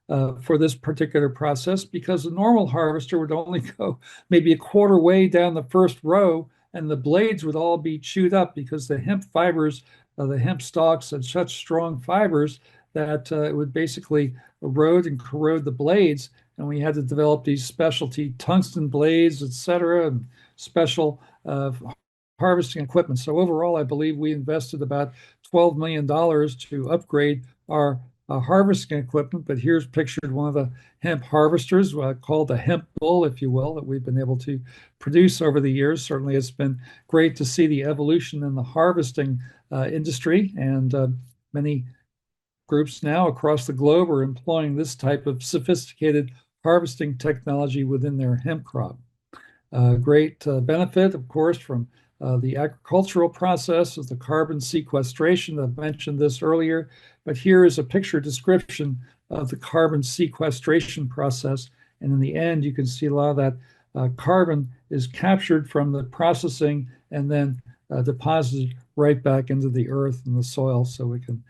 for this particular process, because a normal harvester would only go maybe a quarter way down the first row, and the blades would all be chewed up because the hemp fibers, the hemp stalks had such strong fibers that it would basically erode and corrode the blades. And we had to develop these specialty tungsten blades, et cetera, and special harvesting equipment. So overall, I believe we invested about $12 million to upgrade our harvesting equipment. But here's pictured one of the hemp harvesters called the Hemp Bull, if you will, that we've been able to produce over the years. Certainly, it's been great to see the evolution in the harvesting industry, and many groups now across the globe are employing this type of sophisticated harvesting technology within their hemp crop. Great benefit, of course, from the agricultural process is the carbon sequestration. I've mentioned this earlier, but here is a picture description of the carbon sequestration process. And in the end, you can see a lot of that carbon is captured from the processing and then deposited right back into the earth and the soil, so we can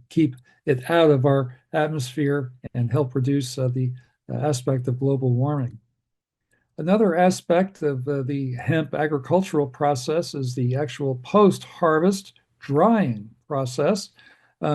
keep it out of our atmosphere and help reduce the aspect of global warming. Another aspect of the hemp agricultural process is the actual post-harvest drying process.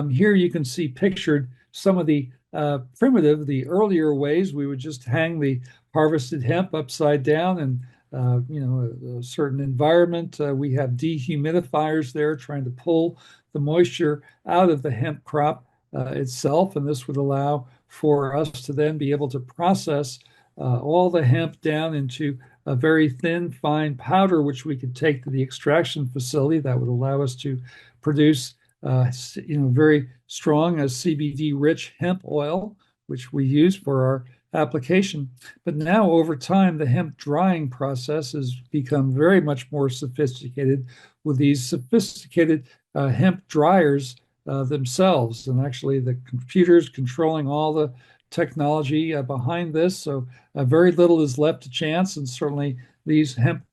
Here you can see pictured some of the the earlier ways. We would just hang the harvested hemp upside down and a certain environment. We have dehumidifiers there trying to pull the moisture out of the hemp crop itself, and this would allow for us to then be able to process all the hemp down into a very thin, fine powder, which we could take to the extraction facility that would allow us to produce, very strong CBD-rich hemp oil, which we use for our application. But now, over time, the hemp drying process has become very much more sophisticated with these sophisticated hemp dryers themselves, and actually the computers controlling all the technology behind this. So very little is left to chance, and certainly these hemp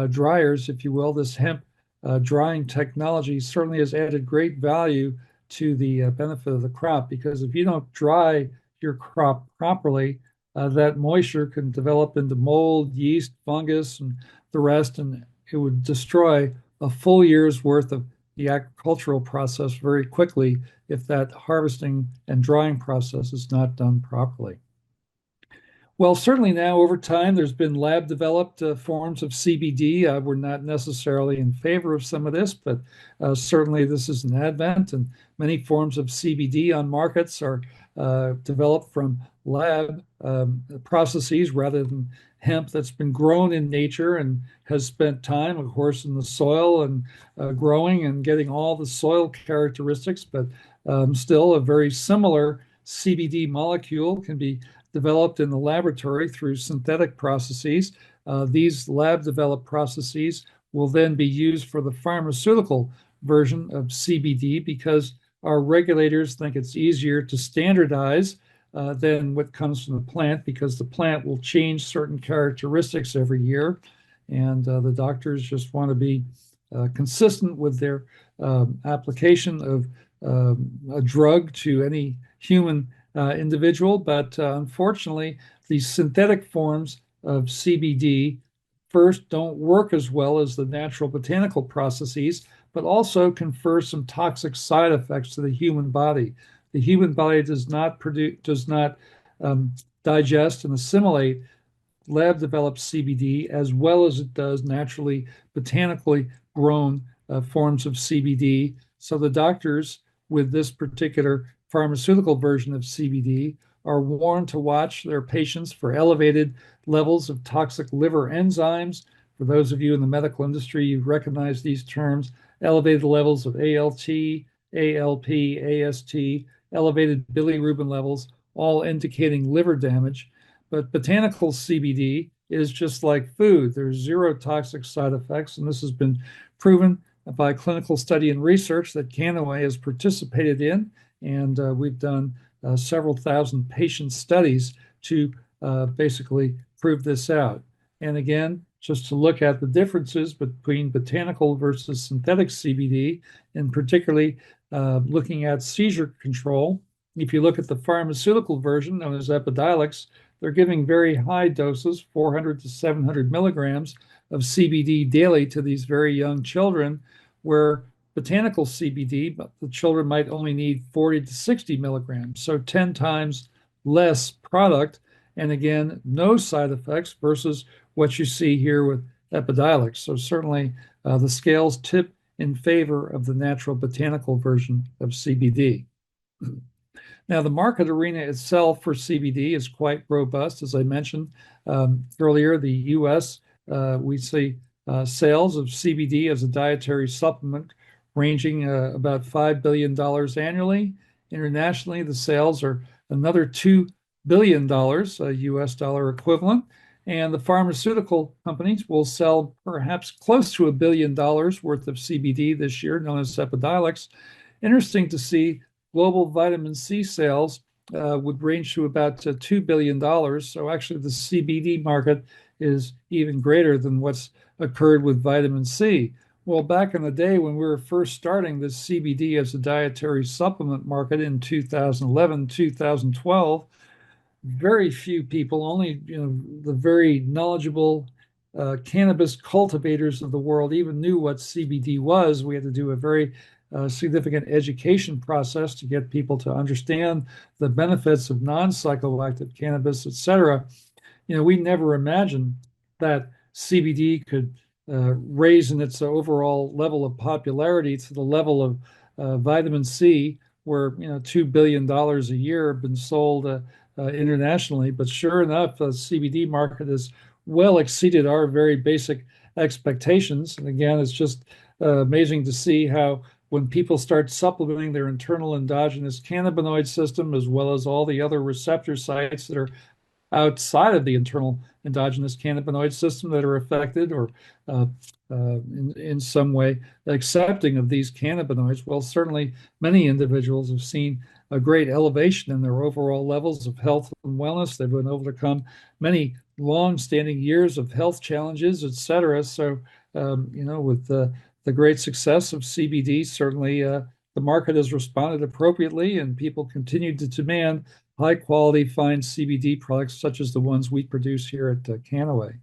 dryers, if you will, this hemp drying technology certainly has added great value to the benefit of the crop, because if you don't dry your crop properly, that moisture can develop into mold, yeast, fungus, and the rest, and it would destroy a full year's worth of the agricultural process very quickly if that harvesting and drying process is not done properly. Well, certainly now over time, there's been lab developed forms of CBD. We're not necessarily in favor of some of this, but certainly this is an advent, and many forms of CBD on markets are developed from lab processes rather than hemp that's been grown in nature and has spent time, of course, in the soil and growing and getting all the soil characteristics, but still a very similar CBD molecule can be developed in the laboratory through synthetic processes. These lab-developed processes will then be used for the pharmaceutical version of CBD, because our regulators think it's easier to standardize than what comes from the plant, because the plant will change certain characteristics every year, and the doctors just want to be consistent with their application of a drug to any human individual. But unfortunately, these synthetic forms of CBD first don't work as well as the natural botanical processes, but also confer some toxic side effects to the human body. The human body does not digest and assimilate lab-developed CBD as well as it does naturally botanically grown forms of CBD. So the doctors with this particular pharmaceutical version of CBD are warned to watch their patients for elevated levels of toxic liver enzymes. For those of you in the medical industry, you recognize these terms: elevated levels of ALT, ALP, AST, elevated bilirubin levels, all indicating liver damage. But botanical CBD is just like food. There's zero toxic side effects, and this has been proven by clinical study and research that Kannaway has participated in, and we've done several thousand patient studies to basically prove this out. And again, just to look at the differences between botanical versus synthetic CBD, and particularly looking at seizure control. If you look at the pharmaceutical version, known as Epidiolex, they're giving very high doses, 400 to 700 milligrams of CBD daily to these very young children, where botanical CBD, but the children might only need 40 to 60 milligrams, so 10 times less product, and again, no side effects versus what you see here with Epidiolex. So certainly the scales tip in favor of the natural botanical version of CBD. Now, the market arena itself for CBD is quite robust. As I mentioned earlier, the US, we see sales of CBD as a dietary supplement ranging about $5 billion annually. Internationally, the sales are another $2 billion, US dollar equivalent. And the pharmaceutical companies will sell perhaps close to $1 billion worth of CBD this year, known as Epidiolex. Interesting to see global vitamin C sales would range to about $2 billion. So actually the CBD market is even greater than what's occurred with vitamin C. Well, back in the day when we were first starting this CBD as a dietary supplement market in 2011, 2012, very few people, only the very knowledgeable cannabis cultivators of the world even knew what CBD was. We had to do a very significant education process to get people to understand the benefits of non-psychoactive cannabis, et cetera. We never imagined that CBD could raise in its overall level of popularity to the level of vitamin C, where $2 billion a year have been sold internationally. But sure enough, the CBD market has well exceeded our very basic expectations. And again, it's just amazing to see how when people start supplementing their internal endogenous cannabinoid system, as well as all the other receptor sites that are outside of the internal endogenous cannabinoid system that are affected or in some way accepting of these cannabinoids, well, certainly many individuals have seen a great elevation in their overall levels of health and wellness. They've been overcome many long-standing years of health challenges, et cetera. So, with the great success of CBD, certainly the market has responded appropriately, and people continue to demand high-quality, fine CBD products such as the ones we produce here at Kannaway.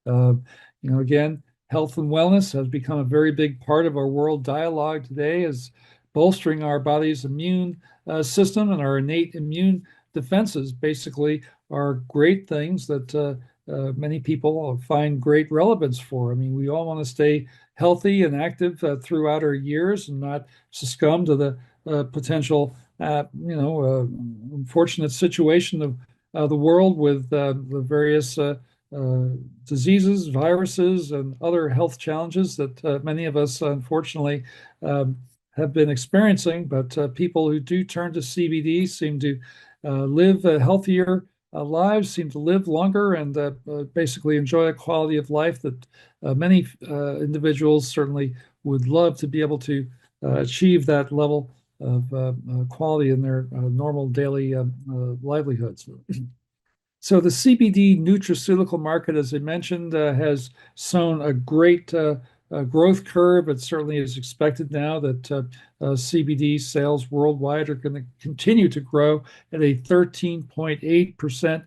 Again, health and wellness has become a very big part of our world dialogue today, as bolstering our body's immune system and our innate immune defenses basically are great things that many people find great relevance for. I mean, we all want to stay healthy and active throughout our years and not succumb to the potential, unfortunate situation of the world with the various diseases, viruses, and other health challenges that many of us, unfortunately, have been experiencing. But people who do turn to CBD seem to live healthier lives, seem to live longer, and basically enjoy a quality of life that many individuals certainly would love to be able to achieve that level of quality in their normal daily livelihoods. So the CBD nutraceutical market, as I mentioned, has shown a great growth curve. It certainly is expected now that CBD sales worldwide are going to continue to grow at a 13.8%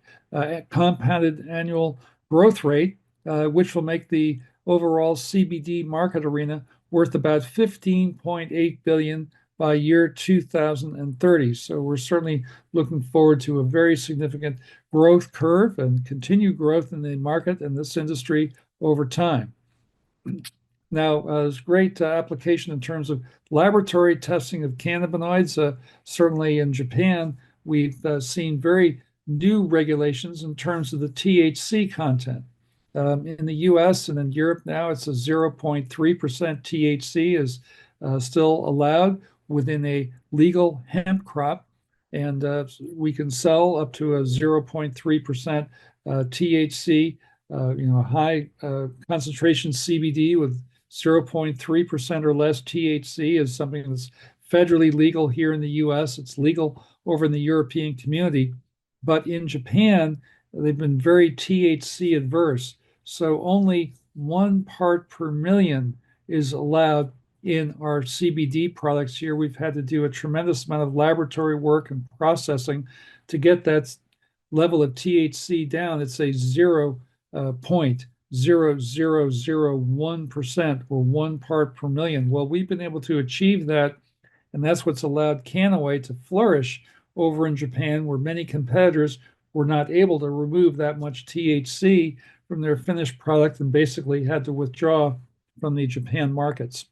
compounded annual growth rate, which will make the overall CBD market arena worth about $15.8 billion by year 2030. So we're certainly looking forward to a very significant growth curve and continued growth in the market and this industry over time. Now, there's great application in terms of laboratory testing of cannabinoids. Certainly in Japan, we've seen very new regulations in terms of the THC content. In the US and in Europe now, it's a 0.3% THC is still allowed within a legal hemp crop. And we can sell up to a 0.3% THC, high concentration CBD with 0.3% or less THC is something that's federally legal here in the US. It's legal over in the European community. But in Japan, they've been very THC adverse. So only 1 part per million is allowed in our CBD products here. We've had to do a tremendous amount of laboratory work and processing to get that level of THC down. It's a 0.0001% or 1 part per million. Well, we've been able to achieve that, and that's what's allowed Kannaway to flourish over in Japan, where many competitors were not able to remove that much THC from their finished product and basically had to withdraw from the Japan markets.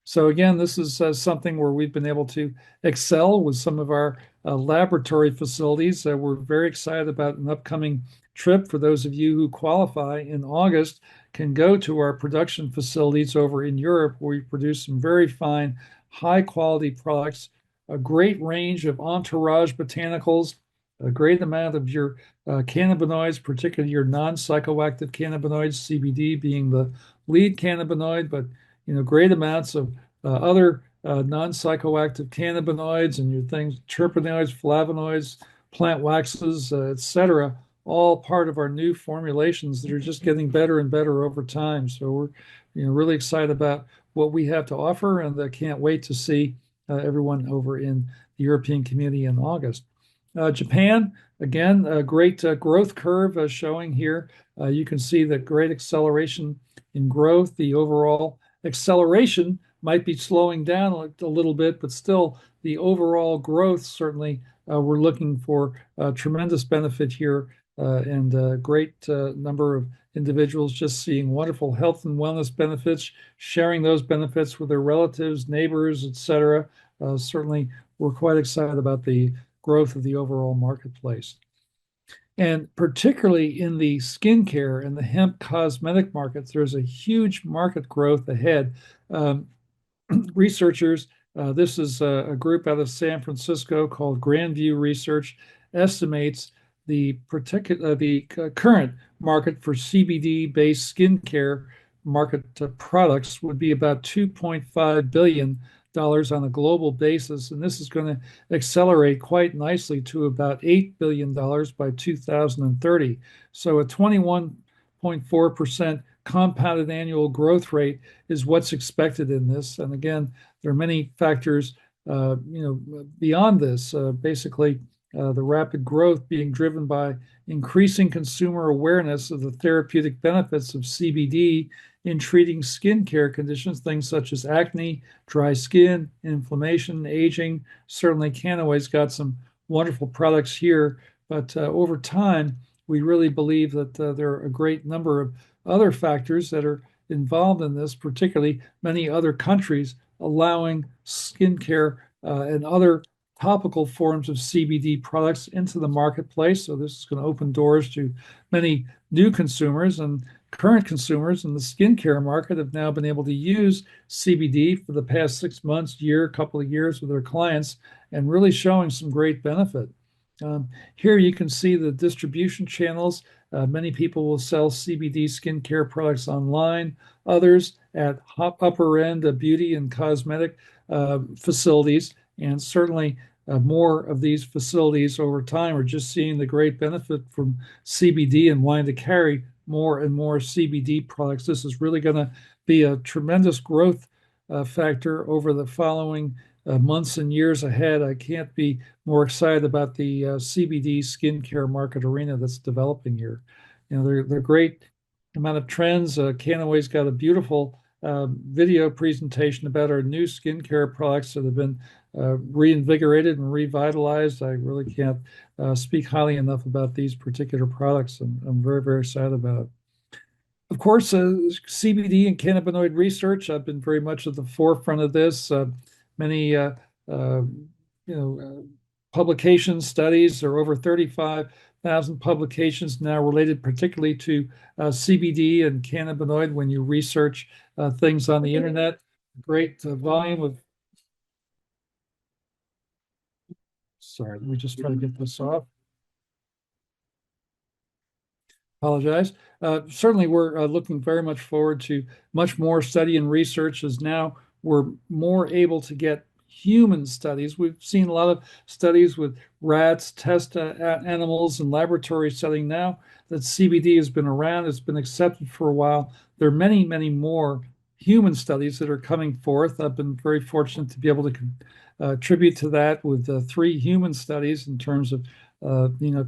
So again, this is something where we've been able to excel with some of our laboratory facilities. We're very excited about an upcoming trip. For those of you who qualify in August, can go to our production facilities over in Europe, where we produce some very fine, high quality products, a great range of entourage botanicals, a great amount of your cannabinoids, particularly your non-psychoactive cannabinoids, CBD being the lead cannabinoid, but great amounts of other non-psychoactive cannabinoids and your things, terpenoids, flavonoids, plant waxes, etc., all part of our new formulations that are just getting better and better over time. So we're really excited about what we have to offer, and I can't wait to see everyone over in the European community in August. Japan, again, a great growth curve showing here. You can see that great acceleration in growth. The overall acceleration might be slowing down a little bit, but still the overall growth, certainly we're looking for tremendous benefit here, and a great number of individuals just seeing wonderful health and wellness benefits, sharing those benefits with their relatives, neighbors, etc. Certainly, we're quite excited about the growth of the overall marketplace. And particularly in the skincare and the hemp cosmetic markets, there's a huge market growth ahead. Researchers, this is a group out of San Francisco called Grandview Research, estimates the current market for CBD-based skincare market products would be about $2.5 billion on a global basis, and this is going to accelerate quite nicely to about $8 billion by 2030. So a 21.4% compounded annual growth rate is what's expected in this. And again, there are many factors, beyond this. Basically, the rapid growth being driven by increasing consumer awareness of the therapeutic benefits of CBD in treating skincare conditions, things such as acne, dry skin, inflammation, aging. Certainly, Kannaway's got some wonderful products here, but over time, we really believe that there are a great number of other factors that are involved in this, particularly many other countries allowing skincare and other topical forms of CBD products into the marketplace. So this is going to open doors to many new consumers, and current consumers in the skincare market have now been able to use CBD for the past 6 months, couple of years with their clients, and really showing some great benefit. Here you can see the distribution channels. Many people will sell CBD skincare products online, others at upper end beauty and cosmetic facilities. And certainly more of these facilities over time are just seeing the great benefit from CBD and wanting to carry more and more CBD products. This is really going to be a tremendous growth factor over the following months and years ahead. I can't be more excited about the CBD skincare market arena that's developing here. They're great amount of trends. Kannaway's got a beautiful video presentation about our new skincare products that have been reinvigorated and revitalized. I really can't speak highly enough about these particular products, and I'm very, very excited about it. Of course, CBD and cannabinoid research, I've been very much at the forefront of this. Many publications, studies. There are over 35,000 publications now related particularly to CBD and cannabinoid when you research things on the internet. Great volume of... Sorry, let me just try to get this off. Apologize. Certainly, we're looking very much forward to much more study and research as now we're more able to get human studies. We've seen a lot of studies with rats, test animals, and laboratory setting. Now that CBD has been around, it's been accepted for a while. There are many, many more human studies that are coming forth. I've been very fortunate to be able to contribute to that with three human studies in terms of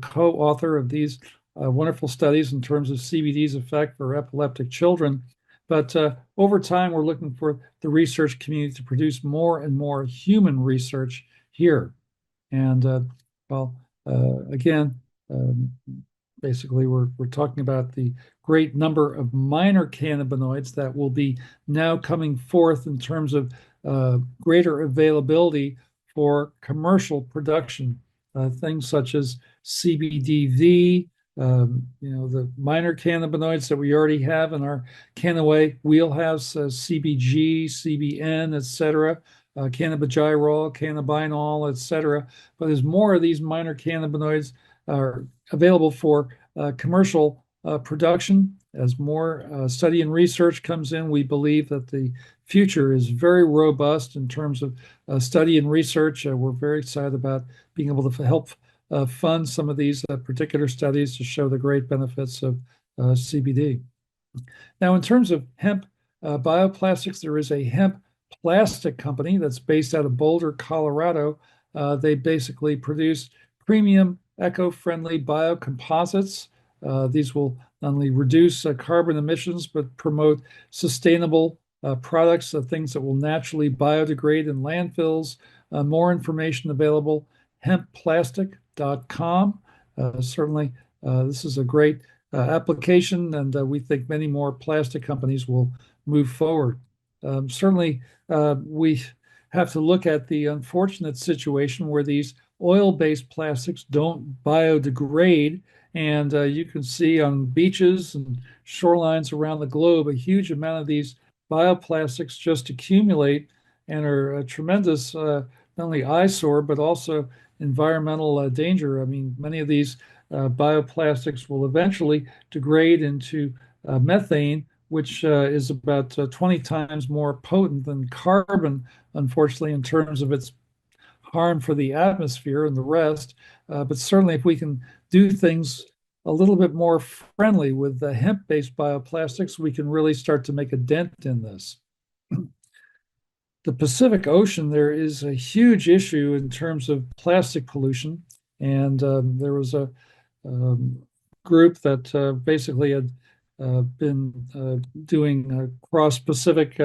co-author of these wonderful studies in terms of CBD's effect for epileptic children. But over time, we're looking for the research community to produce more and more human research here. And again, um, basically, we're talking about the great number of minor cannabinoids that will be now coming forth in terms of greater availability for commercial production. Things such as CBDV, the minor cannabinoids that we already have in our Kannaway wheelhouse, CBG, CBN, et cetera, cannabigerol, cannabinol, et cetera. But as more of these minor cannabinoids are available for commercial production, as more study and research comes in, we believe that the future is very robust in terms of study and research. We're very excited about being able to help fund some of these particular studies to show the great benefits of CBD. Now, in terms of hemp bioplastics, there is a hemp plastic company that's based out of Boulder, Colorado. They basically produce premium eco-friendly biocomposites. These will not only reduce carbon emissions, but promote sustainable products, things that will naturally biodegrade in landfills. More information available, hempplastic.com. Certainly, this is a great application, and we think many more plastic companies will move forward. Certainly, we have to look at the unfortunate situation where these oil-based plastics don't biodegrade. And you can see on beaches and shorelines around the globe, a huge amount of these bioplastics just accumulate and are a tremendous, not only eyesore, but also environmental danger. I mean, many of these bioplastics will eventually degrade into methane, which is about 20 times more potent than carbon, unfortunately, in terms of its harm for the atmosphere and the rest. But certainly, if we can do things a little bit more friendly with the hemp-based bioplastics, we can really start to make a dent in this. The Pacific Ocean, there is a huge issue in terms of plastic pollution. And there was a group that basically had been doing cross-Pacific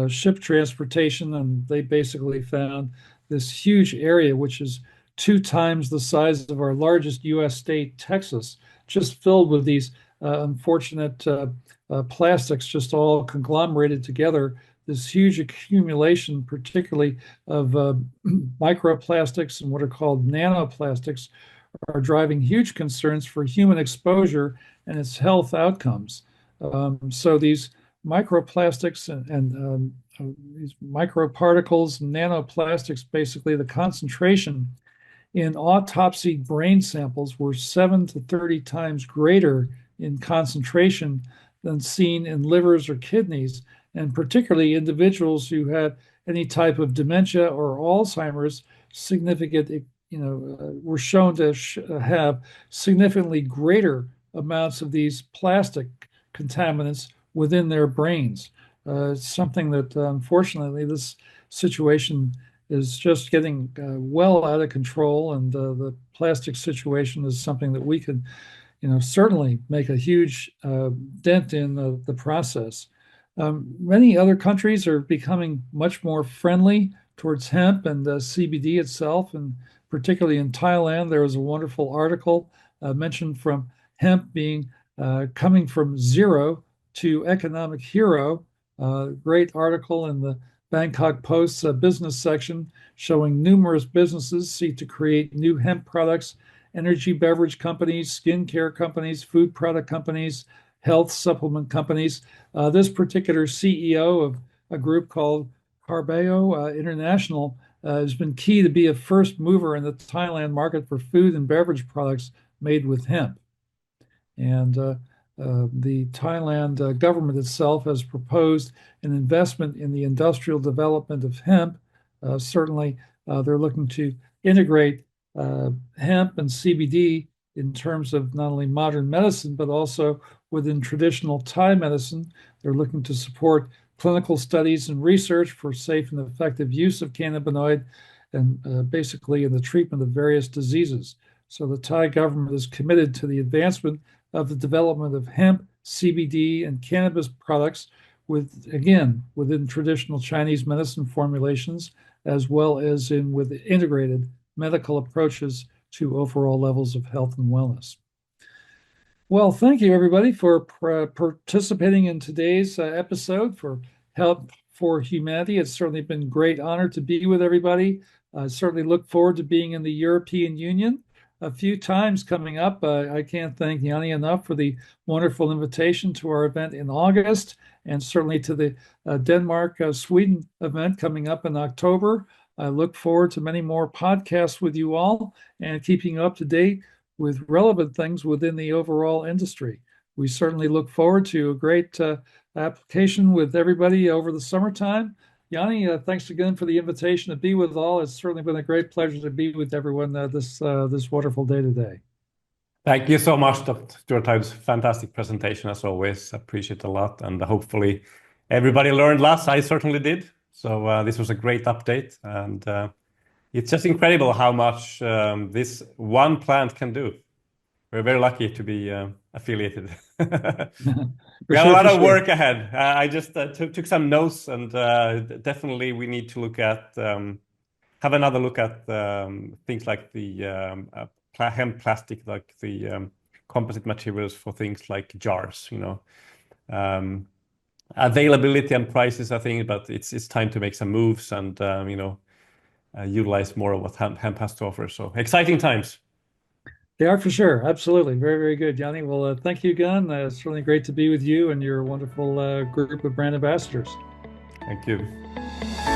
ship transportation, and they basically found this huge area, which is 2 times the size of our largest U.S. state, Texas, just filled with these unfortunate plastics, just all conglomerated together. This huge accumulation, particularly of microplastics and what are called nanoplastics, are driving huge concerns for human exposure and its health outcomes. So these microplastics and these microparticles, nanoplastics, basically the concentration in autopsied brain samples were 7 to 30 times greater in concentration than seen in livers or kidneys, and particularly individuals who had any type of dementia or Alzheimer's, significant, were shown to have significantly greater amounts of these plastic contaminants within their brains. It's something that, unfortunately, this situation is just getting well out of control, and the plastic situation is something that we could, certainly make a huge dent in the process. Many other countries are becoming much more friendly towards hemp and CBD itself, and particularly in Thailand, there was a wonderful article mentioned from hemp being coming from zero to economic hero. Great article in the Bangkok Post's business section showing numerous businesses seek to create new hemp products, energy beverage companies, skincare companies, food product companies, health supplement companies. This particular CEO of a group called Carbeo International has been key to be a first mover in the Thailand market for food and beverage products made with hemp. And the Thailand government itself has proposed an investment in the industrial development of hemp. Certainly, they're looking to integrate hemp and CBD in terms of not only modern medicine, but also within traditional Thai medicine. They're looking to support clinical studies and research for safe and effective use of cannabinoid and basically in the treatment of various diseases. So the Thai government is committed to the advancement of the development of hemp, CBD, and cannabis products within traditional Chinese medicine formulations, as well as with integrated medical approaches to overall levels of health and wellness. Well, thank you everybody for participating in today's episode for Help for Humanity. It's certainly been a great honor to be with everybody. I certainly look forward to being in the European Union a few times coming up. I can't thank Janne enough for the wonderful invitation to our event in August, and certainly to the Denmark, Sweden event coming up in October. I look forward to many more podcasts with you all and keeping you up to date with relevant things within the overall industry. We certainly look forward to a great application with everybody over the summertime. Janne, thanks again for the invitation to be with all. It's certainly been a great pleasure to be with everyone this wonderful day today. Thank you so much, Dr. Stuart Titus. Fantastic presentation as always. Appreciate it a lot, and hopefully everybody learned lots. I certainly did. So this was a great update, and it's just incredible how much this one plant can do. We're very lucky to be affiliated. We have a lot of work ahead. I just took some notes, and definitely we need to look at have another look at things like the hemp plastic, like the composite materials for things like jars. Availability and prices, I think, but it's time to make some moves and utilize more of what hemp has to offer. So exciting times. They are for sure. Absolutely. Very, very good, Janne. Well, thank you again. It's really great to be with you and your wonderful group of brand ambassadors. Thank you.